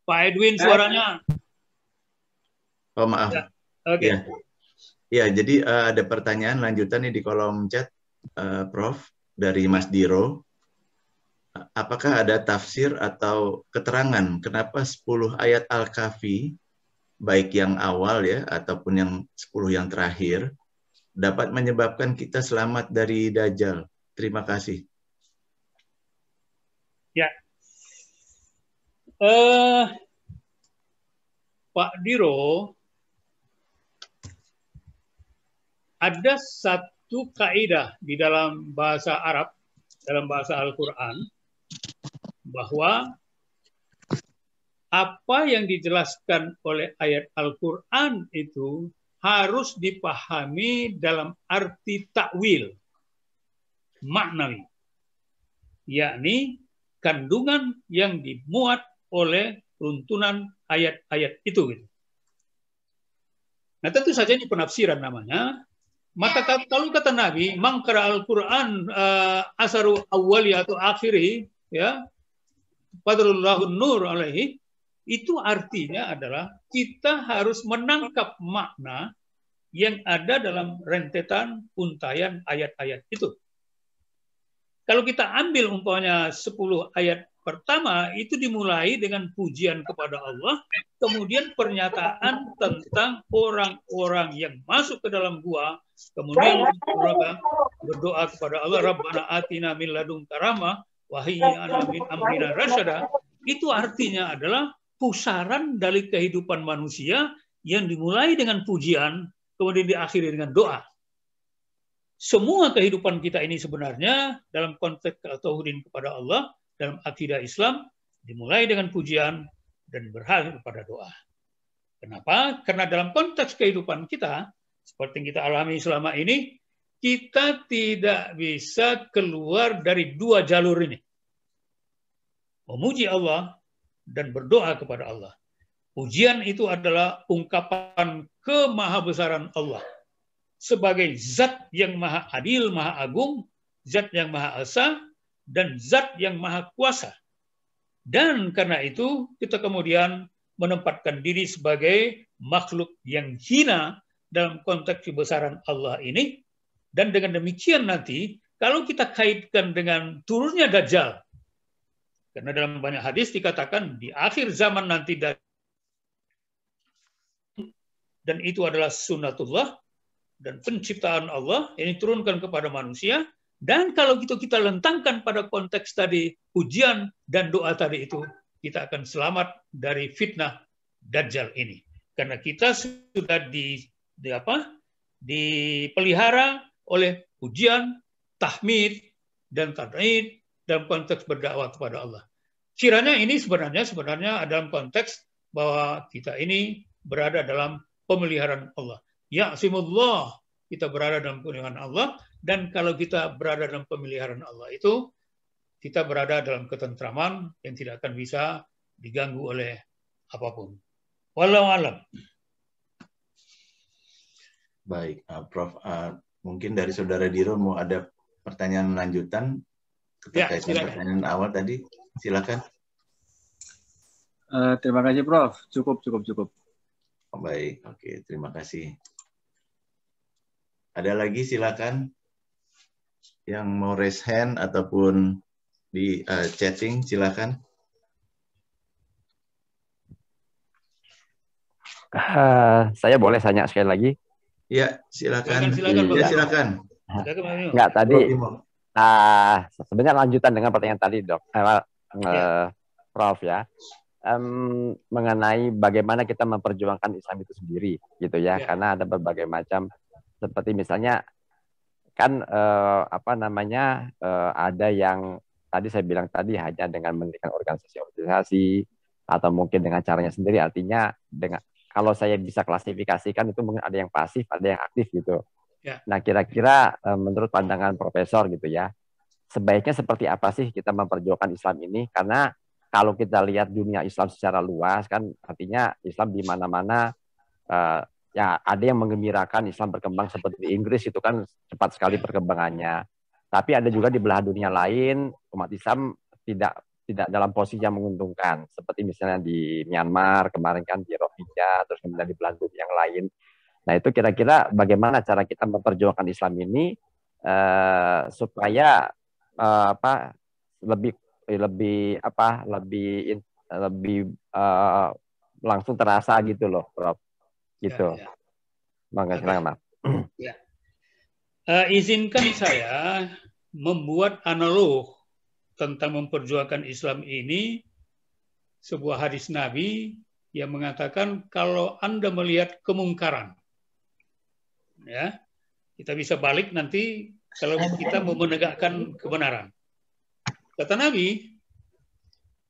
Pak Edwin suaranya. Oh, maaf. Ya. Oke. Ya. Ya, jadi ada pertanyaan lanjutan nih di kolom chat, Prof, dari Mas Diro. Apakah ada tafsir atau keterangan kenapa 10 ayat Al-Kahfi, baik yang awal ya, ataupun yang 10 yang terakhir, dapat menyebabkan kita selamat dari Dajjal? Terima kasih. Ya. Pak Diro, ada satu kaidah di dalam bahasa Arab, dalam bahasa Al-Quran, bahwa apa yang dijelaskan oleh ayat Al-Quran itu harus dipahami dalam arti takwil, maknawi, yakni kandungan yang dimuat oleh runtunan ayat-ayat itu. Nah, tentu saja ini penafsiran namanya. Maka kalau kata Nabi, mangkara Al-Quran asaru awali atau akhiri, ya, Fadlullahun nur alaihi, itu artinya adalah kita harus menangkap makna yang ada dalam rentetan untayan ayat-ayat itu. Kalau kita ambil umpamanya 10 ayat Pertama, itu dimulai dengan pujian kepada Allah, kemudian pernyataan tentang orang-orang yang masuk ke dalam gua, kemudian mereka berdoa kepada Allah, Rabbana atina min ladunka rahmah, wa hayyi lana min amrina rasyada. Itu artinya adalah pusaran dari kehidupan manusia yang dimulai dengan pujian, kemudian diakhiri dengan doa. Semua kehidupan kita ini sebenarnya dalam konteks tauhid kepada Allah, dalam akidah Islam, dimulai dengan pujian dan berakhir pada doa. Kenapa? Karena dalam konteks kehidupan kita, seperti yang kita alami selama ini, kita tidak bisa keluar dari dua jalur ini. Memuji Allah dan berdoa kepada Allah. Pujian itu adalah ungkapan kemahabesaran Allah sebagai zat yang maha adil, maha agung, zat yang maha esa, dan zat yang maha kuasa. Dan karena itu kita kemudian menempatkan diri sebagai makhluk yang hina dalam konteks kebesaran Allah ini. Dan dengan demikian nanti kalau kita kaitkan dengan turunnya Dajjal, karena dalam banyak hadis dikatakan di akhir zaman nanti dan itu adalah sunnatullah dan penciptaan Allah yang diturunkan kepada manusia. Dan kalau kita lentangkan pada konteks tadi pujian dan doa tadi itu, kita akan selamat dari fitnah Dajjal ini. Karena kita sudah dipelihara oleh pujian, tahmid, dan tad'id dalam konteks berdakwah kepada Allah. Kiranya ini sebenarnya dalam konteks bahwa kita ini berada dalam pemeliharaan Allah. Ya'simullah, kita berada dalam pemeliharaan Allah. Dan kalau kita berada dalam pemeliharaan Allah itu, kita berada dalam ketentraman yang tidak akan bisa diganggu oleh apapun. Wallahu a'lam. Baik, Prof. Mungkin dari Saudara Diro mau ada pertanyaan lanjutan terkait dengan pertanyaan awal tadi. Silakan. Terima kasih, Prof. Cukup. Oh, baik, oke, terima kasih. Ada lagi silakan yang mau raise hand ataupun di chatting, silakan. Saya boleh tanya sekali lagi? Ya, silakan. Silakan. Ya, silakan. Enggak, tadi sebenarnya lanjutan dengan pertanyaan tadi, Dok. Prof ya. Mengenai bagaimana kita memperjuangkan Islam itu sendiri gitu ya. Karena ada berbagai macam, seperti misalnya kan ada yang tadi saya bilang tadi hanya dengan mendirikan organisasi atau mungkin dengan caranya sendiri, artinya dengan kalau saya bisa klasifikasikan itu mungkin ada yang pasif, ada yang aktif gitu. Nah, kira-kira menurut pandangan Profesor gitu ya, sebaiknya seperti apa sih kita memperjuangkan Islam ini? Karena kalau kita lihat dunia Islam secara luas kan artinya Islam di mana-mana ya ada yang menggembirakan Islam berkembang seperti di Inggris itu kan cepat sekali perkembangannya. Tapi ada juga di belahan dunia lain umat Islam tidak dalam posisi yang menguntungkan. Seperti misalnya di Myanmar kemarin kan di Rohingya, terus kemudian di belahan dunia yang lain. Nah itu kira-kira bagaimana cara kita memperjuangkan Islam ini supaya lebih langsung terasa gitu loh, Prof. Gitu. Silakan, Mas. Izinkan saya membuat analog tentang memperjuangkan Islam ini, sebuah hadis Nabi yang mengatakan kalau Anda melihat kemungkaran, ya, kita bisa balik nanti kalau kita mau menegakkan kebenaran. Kata Nabi,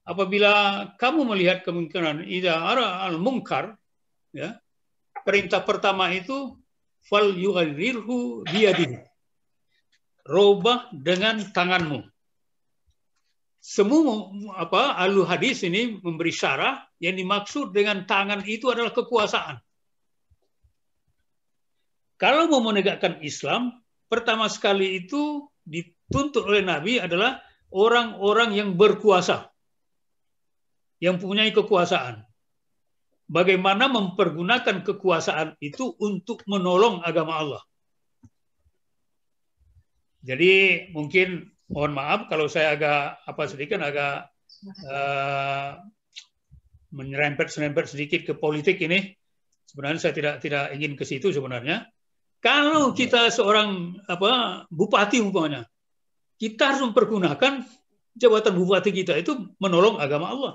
apabila kamu melihat kemungkaran, idza ara al-munkar, ya, perintah pertama itu fal yughayyirhu biyadihi. Robah dengan tanganmu. Semua ahli hadis ini memberi syarah yang dimaksud dengan tangan itu adalah kekuasaan. Kalau mau menegakkan Islam, pertama sekali itu dituntut oleh Nabi adalah orang-orang yang berkuasa, yang mempunyai kekuasaan. Bagaimana mempergunakan kekuasaan itu untuk menolong agama Allah. Jadi mungkin mohon maaf kalau saya agak menyerempet sedikit ke politik ini. Sebenarnya saya tidak ingin ke situ sebenarnya. Kalau kita seorang bupati umpamanya, kita harus mempergunakan jabatan bupati kita itu menolong agama Allah.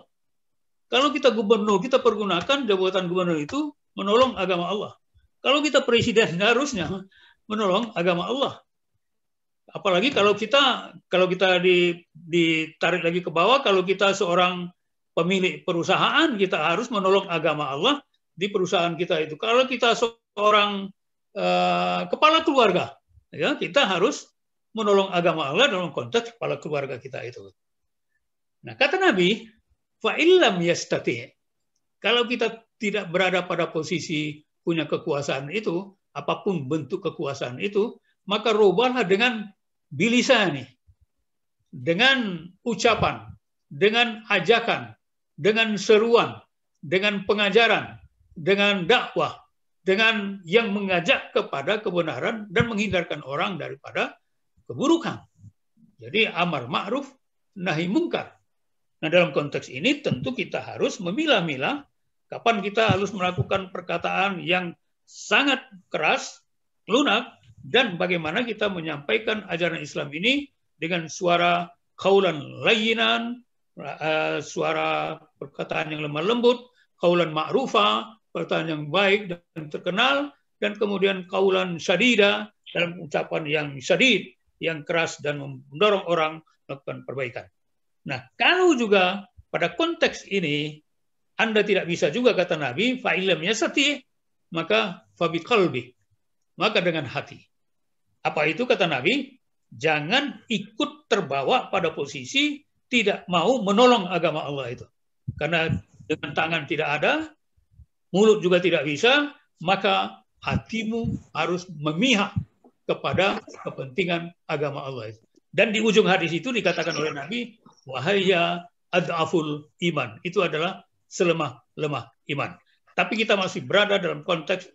Kalau kita gubernur, kita pergunakan jabatan gubernur itu menolong agama Allah. Kalau kita presiden, harusnya menolong agama Allah. Apalagi kalau kita ditarik lagi ke bawah, kalau kita seorang pemilik perusahaan, kita harus menolong agama Allah di perusahaan kita itu. Kalau kita seorang kepala keluarga, ya, kita harus menolong agama Allah dalam konteks kepala keluarga kita itu. Nah, kata Nabi, fa'illam yastati'. Kalau kita tidak berada pada posisi punya kekuasaan itu, apapun bentuk kekuasaan itu, maka rubahlah dengan bilisani, dengan ucapan, dengan ajakan, dengan seruan, dengan pengajaran, dengan dakwah, dengan yang mengajak kepada kebenaran dan menghindarkan orang daripada keburukan. Jadi amar ma'ruf, nahi mungkar. Nah, dalam konteks ini tentu kita harus memilah-milah kapan kita harus melakukan perkataan yang sangat keras, lunak, dan bagaimana kita menyampaikan ajaran Islam ini dengan suara qaulan layyinan, suara perkataan yang lemah lembut, qaulan ma'rufa, perkataan yang baik dan terkenal, dan kemudian qaulan syadida, dalam ucapan yang syadid, yang keras dan mendorong orang melakukan perbaikan. Nah, kalau juga pada konteks ini Anda tidak bisa juga, kata Nabi, fa'ilam yastati', maka fabiqalbi, maka dengan hati. Apa itu kata Nabi? Jangan ikut terbawa pada posisi tidak mau menolong agama Allah itu. Karena dengan tangan tidak ada, mulut juga tidak bisa, maka hatimu harus memihak kepada kepentingan agama Allah itu. Dan di ujung hadis itu dikatakan oleh Nabi, wahaya ad'aful iman. Itu adalah selemah-lemah iman. Tapi kita masih berada dalam konteks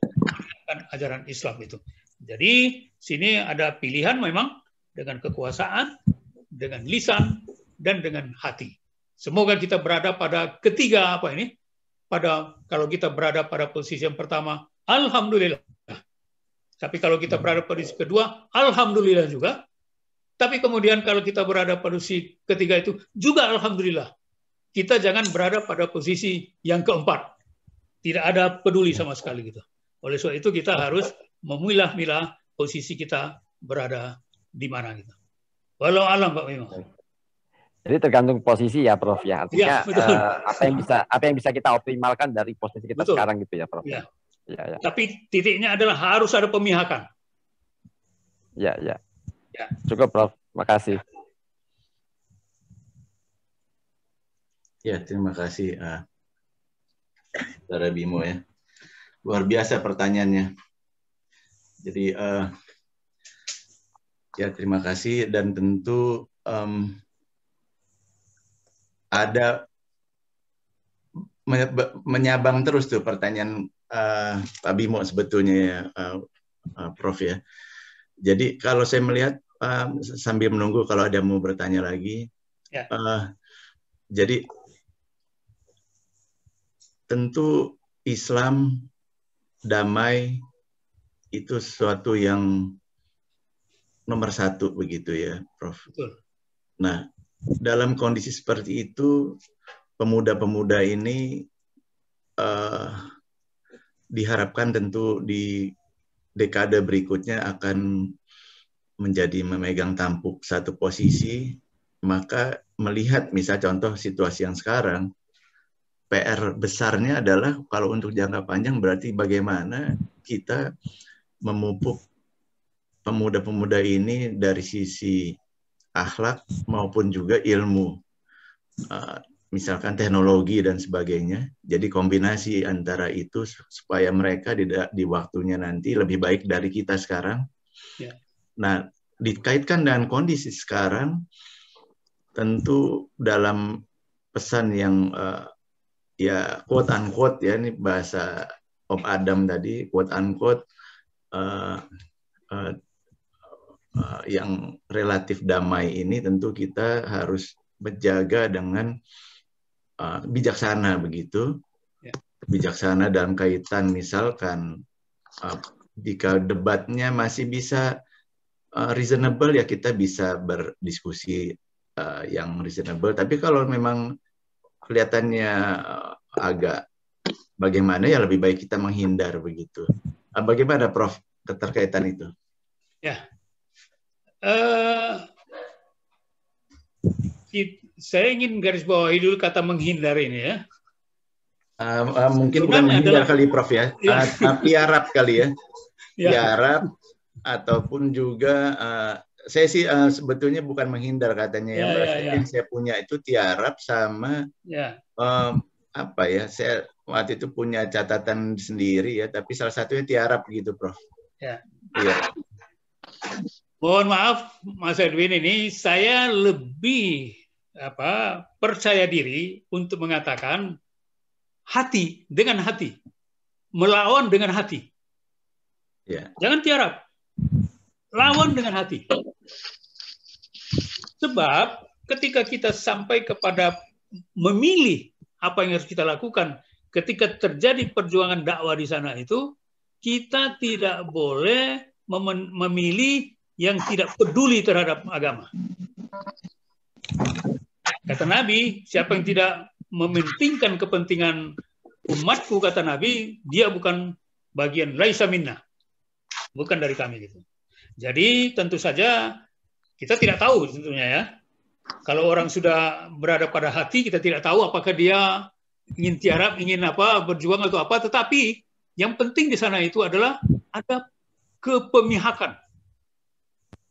ajaran Islam itu. Jadi sini ada pilihan memang dengan kekuasaan, dengan lisan, dan dengan hati. Semoga kita berada pada ketiga kalau kita berada pada posisi yang pertama, alhamdulillah. Tapi kalau kita berada pada posisi kedua, alhamdulillah juga. Tapi kemudian kalau kita berada pada posisi ketiga itu juga alhamdulillah. Kita jangan berada pada posisi yang keempat. Tidak ada peduli sama sekali gitu. Oleh sebab itu kita harus memilah-milah posisi kita berada di mana gitu. Walau alam Pak Mimo. Jadi tergantung posisi ya Prof ya. Artinya ya, apa yang bisa kita optimalkan dari posisi kita betul. Sekarang gitu ya Prof. Ya. Ya. Tapi titiknya adalah harus ada pemihakan. Ya. Cukup Prof. Makasih. Ya, terima kasih Saudara Bimo ya. Luar biasa pertanyaannya. Jadi ya terima kasih, dan tentu ada menyabang terus tuh pertanyaan Pak Bimo sebetulnya ya, Prof ya. Jadi kalau saya melihat sambil menunggu kalau ada mau bertanya lagi, ya. Jadi tentu Islam damai itu sesuatu yang nomor satu begitu ya, Prof. Betul. Nah, dalam kondisi seperti itu, pemuda-pemuda ini diharapkan tentu di dekade berikutnya akan menjadi memegang tampuk satu posisi. Maka melihat misal contoh situasi yang sekarang, PR besarnya adalah kalau untuk jangka panjang berarti bagaimana kita memupuk pemuda-pemuda ini dari sisi akhlak maupun juga ilmu, misalkan teknologi dan sebagainya. Jadi kombinasi antara itu supaya mereka di waktunya nanti lebih baik dari kita sekarang. Ya. Nah, dikaitkan dengan kondisi sekarang, tentu dalam pesan yang ya quote unquote ya, ini bahasa Om Adam tadi, quote unquote yang relatif damai ini tentu kita harus berjaga dengan bijaksana begitu. Ya. Bijaksana dalam kaitan misalkan jika debatnya masih bisa reasonable, ya kita bisa berdiskusi yang reasonable. Tapi kalau memang kelihatannya agak bagaimana, ya lebih baik kita menghindar begitu. Bagaimana Prof keterkaitan itu? Ya, saya ingin garis bawahi dulu kata menghindar ini ya. Mungkin bukan menghindar kali Prof ya, tiarap kali ya. Tiarap ataupun juga saya sih sebetulnya bukan menghindar katanya ya. Yang saya punya itu tiarap sama apa ya, saya waktu itu punya catatan sendiri ya, tapi salah satunya tiarap gitu Prof. Ya. Iya. Mohon maaf Mas Edwin, ini saya lebih percaya diri untuk mengatakan hati dengan hati, melawan dengan hati. Ya. Jangan tiarap, lawan dengan hati. Sebab ketika kita sampai kepada memilih apa yang harus kita lakukan ketika terjadi perjuangan dakwah di sana itu, kita tidak boleh memilih yang tidak peduli terhadap agama. Kata Nabi, siapa yang tidak mementingkan kepentingan umatku, kata Nabi, dia bukan bagian laisa minna, bukan dari kami gitu. Jadi tentu saja kita tidak tahu tentunya ya. Kalau orang sudah berada pada hati, kita tidak tahu apakah dia ingin tiarap, ingin berjuang atau apa. Tetapi yang penting di sana itu adalah ada kepemihakan.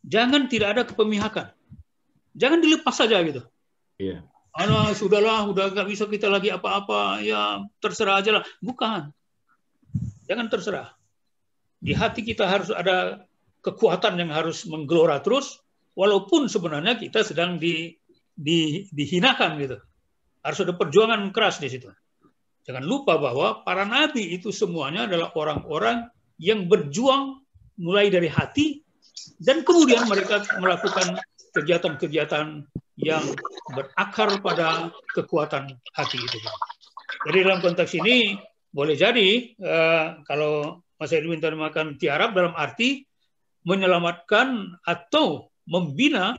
Jangan tidak ada kepemihakan. Jangan dilepas saja gitu. Iya. Sudahlah, udah nggak bisa kita lagi apa-apa, ya terserah aja lah. Bukan. Jangan terserah. Di hati kita harus ada kekuatan yang harus menggelora terus, walaupun sebenarnya kita sedang dihinakan gitu. Harus ada perjuangan keras di situ. Jangan lupa bahwa para nabi itu semuanya adalah orang-orang yang berjuang mulai dari hati, dan kemudian mereka melakukan kegiatan-kegiatan yang berakar pada kekuatan hati itu. Jadi dalam konteks ini boleh jadi kalau Mas Edwin tadi makan tiarap dalam arti menyelamatkan atau membina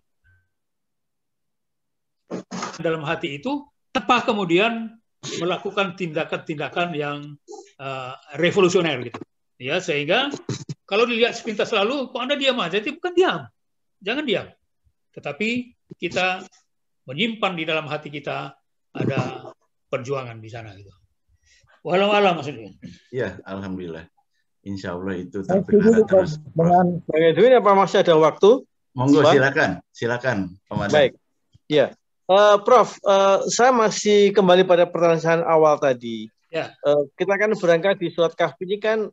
dalam hati itu tanpa kemudian melakukan tindakan-tindakan yang revolusioner gitu. Ya, sehingga kalau dilihat sepintas lalu, kok Anda diam aja? Itu bukan diam. Jangan diam. Tetapi kita menyimpan di dalam hati kita ada perjuangan di sana gitu. Walau Mas Edwin. Iya, alhamdulillah. Insya Allah itu terpelihara terus. Dengan Bang Edwin, apa masih ada waktu? Monggo, silakan, Komandan. Baik, iya. Prof, saya masih kembali pada pertanyaan awal tadi. Ya. Kita kan berangkat di surat Kahfi ini kan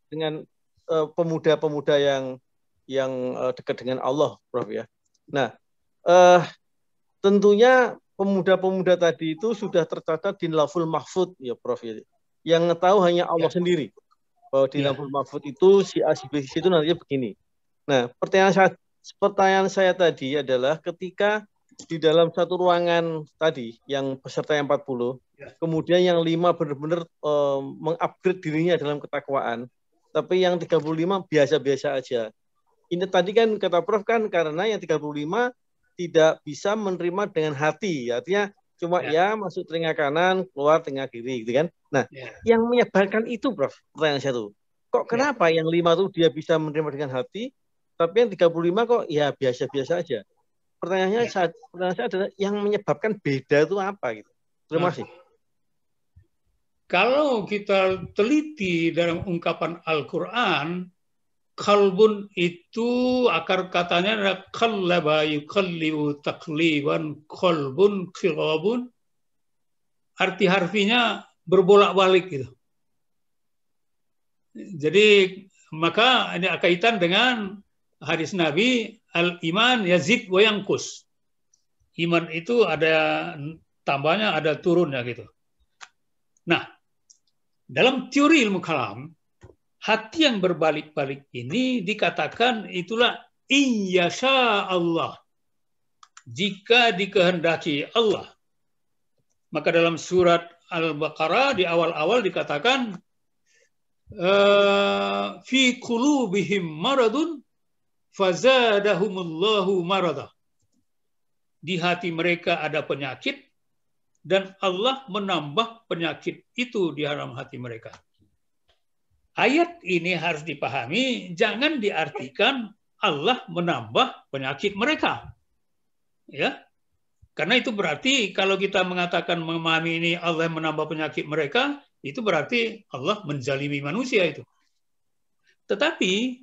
dengan pemuda-pemuda yang dekat dengan Allah, Prof ya. Nah, tentunya pemuda-pemuda tadi itu sudah tercatat di Lauhul Mahfuz ya, Prof ya. Yang tahu hanya Allah sendiri. Bahwa di Lauhul Mahfuz itu si A, si B, si itu nantinya begini. Nah, pertanyaan saya tadi adalah ketika di dalam satu ruangan tadi yang peserta yang 40, kemudian yang 5 benar-benar mengupgrade dirinya dalam ketakwaan, tapi yang 35 biasa-biasa aja. Ini tadi kan kata Prof kan karena yang 35 tidak bisa menerima dengan hati, artinya cuma masuk telinga kanan, keluar telinga kiri gitu kan. Nah, yang menyebarkan itu Prof, pertanyaan saya tuh, kok kenapa yang 5 tuh dia bisa menerima dengan hati, tapi yang 35 kok ya biasa-biasa aja. Pertanyaannya saya adalah yang menyebabkan beda itu apa gitu. Terima kasih. Kalau kita teliti dalam ungkapan Al-Quran, kalbun itu akar katanya adalah kallaba yukallibu takliban kalbun khilabun. Arti harfinya berbolak-balik gitu. Jadi maka ini kaitan dengan hadis Nabi, al-iman yazid wa yanqus. Iman itu ada tambahnya, ada turunnya gitu. Nah, dalam teori ilmu kalam, hati yang berbalik-balik ini dikatakan itulah iyyasha Allah. jika dikehendaki Allah. Maka dalam surat Al-Baqarah di awal-awal dikatakan fi qulubihim maradun fazadahumullahu marada. Di hati mereka ada penyakit dan Allah menambah penyakit itu di dalam hati mereka. Ayat ini harus dipahami, jangan diartikan Allah menambah penyakit mereka. Ya. Karena itu berarti kalau kita mengatakan memahami ini Allah menambah penyakit mereka, itu berarti Allah menzalimi manusia itu. Tetapi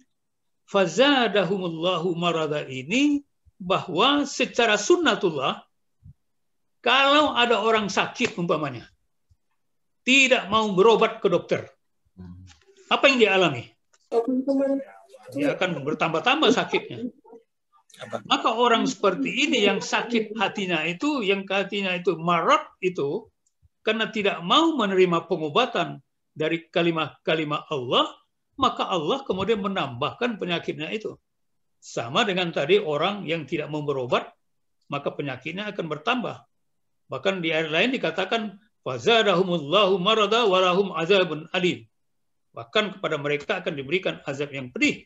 fazadahumullahu marada ini bahwa secara sunnatullah kalau ada orang sakit umpamanya tidak mau berobat ke dokter, apa yang dia alami? Dia akan bertambah-tambah sakitnya. Maka orang seperti ini yang sakit hatinya itu, yang hatinya itu marad itu, karena tidak mau menerima pengobatan dari kalimat-kalimat Allah, maka Allah kemudian menambahkan penyakitnya itu. Sama dengan tadi orang yang tidak mau berobat, maka penyakitnya akan bertambah. Bahkan di ayat lain dikatakan, fazadahumullahu marada walahum azabun alim. Bahkan kepada mereka akan diberikan azab yang pedih.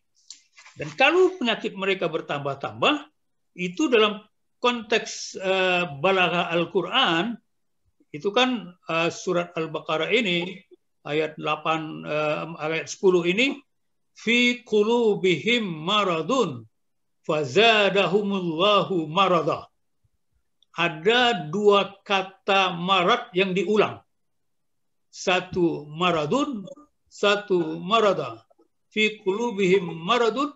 Dan kalau penyakit mereka bertambah-tambah, itu dalam konteks balaghah Al-Quran, itu kan surat Al-Baqarah ini, ayat 8, ayat 10 ini, fi qulubihim maradun, fazadahumullahu marada. Ada dua kata marad yang diulang. Satu maradun, satu marada. Fi qulubihim maradun,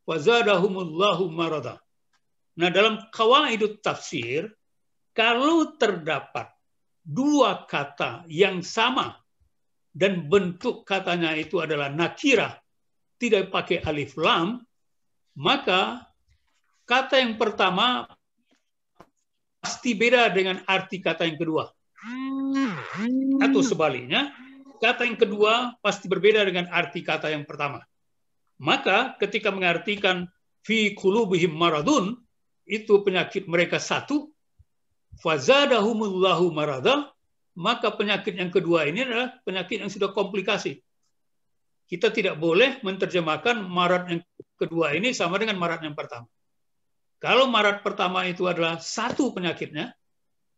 fazadahumullahu marada. Nah, dalam qawaidut tafsir, kalau terdapat dua kata yang sama dan bentuk katanya itu adalah nakirah, tidak pakai alif lam, maka kata yang pertama pasti beda dengan arti kata yang kedua. Atau sebaliknya, kata yang kedua pasti berbeda dengan arti kata yang pertama. Maka ketika mengartikan fi qulubihim maradun, itu penyakit mereka satu, fazadahumullahu marada, maka penyakit yang kedua ini adalah penyakit yang sudah komplikasi. Kita tidak boleh menerjemahkan marad yang kedua ini sama dengan marad yang pertama. Kalau marad pertama itu adalah satu penyakitnya,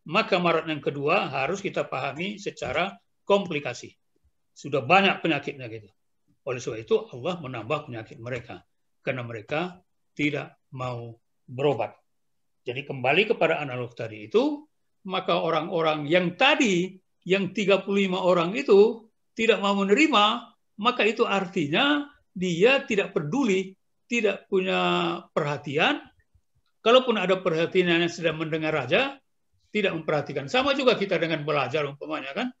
maka marad yang kedua harus kita pahami secara komplikasi. Sudah banyak penyakitnya gitu. Oleh sebab itu Allah menambah penyakit mereka karena mereka tidak mau berobat. Jadi kembali kepada analog tadi itu, maka orang-orang yang tadi, yang 35 orang itu tidak mau menerima, maka itu artinya dia tidak peduli, tidak punya perhatian. Kalaupun ada perhatian yang sedang mendengar raja, tidak memperhatikan. Sama juga kita dengan belajar umpamanya kan.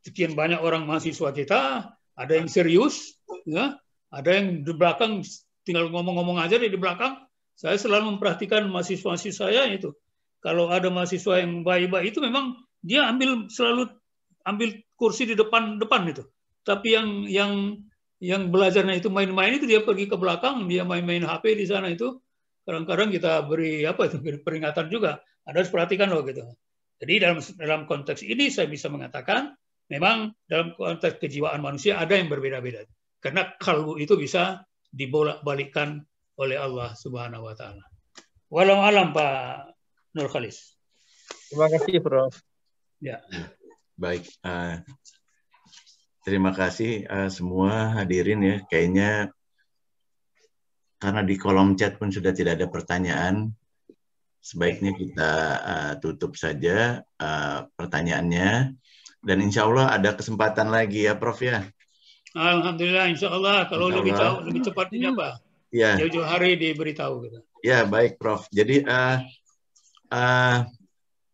Sekian banyak orang mahasiswa kita, ada yang serius, ya, ada yang di belakang tinggal ngomong-ngomong aja di belakang. Saya selalu memperhatikan mahasiswa-mahasiswa saya itu. Kalau ada mahasiswa yang baik-baik itu memang dia selalu ambil kursi di depan itu. Tapi yang belajarnya itu main-main itu dia pergi ke belakang, dia main-main HP di sana itu. Kadang-kadang kita beri peringatan juga. Ada harus perhatikan loh gitu. Jadi dalam konteks ini saya bisa mengatakan memang dalam konteks kejiwaan manusia ada yang berbeda-beda. Karena kalbu itu bisa dibolak-balikkan oleh Allah Subhanahu wa taala. Walau alam Pak Nur Khalis. Terima kasih, Prof. Ya. Baik. Terima kasih semua hadirin ya. Kayaknya karena di kolom chat pun sudah tidak ada pertanyaan, sebaiknya kita tutup saja pertanyaannya. Dan insya Allah ada kesempatan lagi ya, Prof ya. Alhamdulillah, insya Allah. Kalau lebih cepat ini apa? Ya. Jauh-jauh hari diberitahu gitu. Ya, baik, Prof. Jadi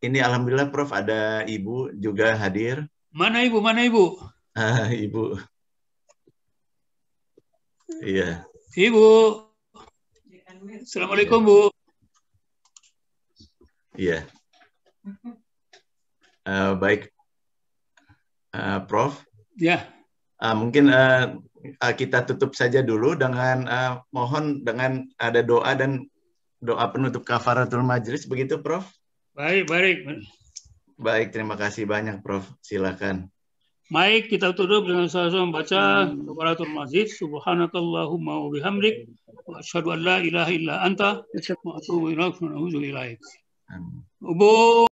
ini alhamdulillah, Prof, ada Ibu juga hadir. Mana Ibu? Mana Ibu? Ibu. Iya. Ibu. Assalamualaikum, Bu. Iya. Baik. Prof. Ya. Mungkin kita tutup saja dulu dengan mohon dengan ada doa dan doa penutup kafaratul majelis, begitu Prof? Baik, baik. Baik, terima kasih banyak Prof. Silakan. Baik, kita tutup dengan sama-sama membaca kafaratul majelis. Subhanakallahumma wa bihamdik wa asyhadu an la ilaha illa anta wa atubu ilaik. Amin.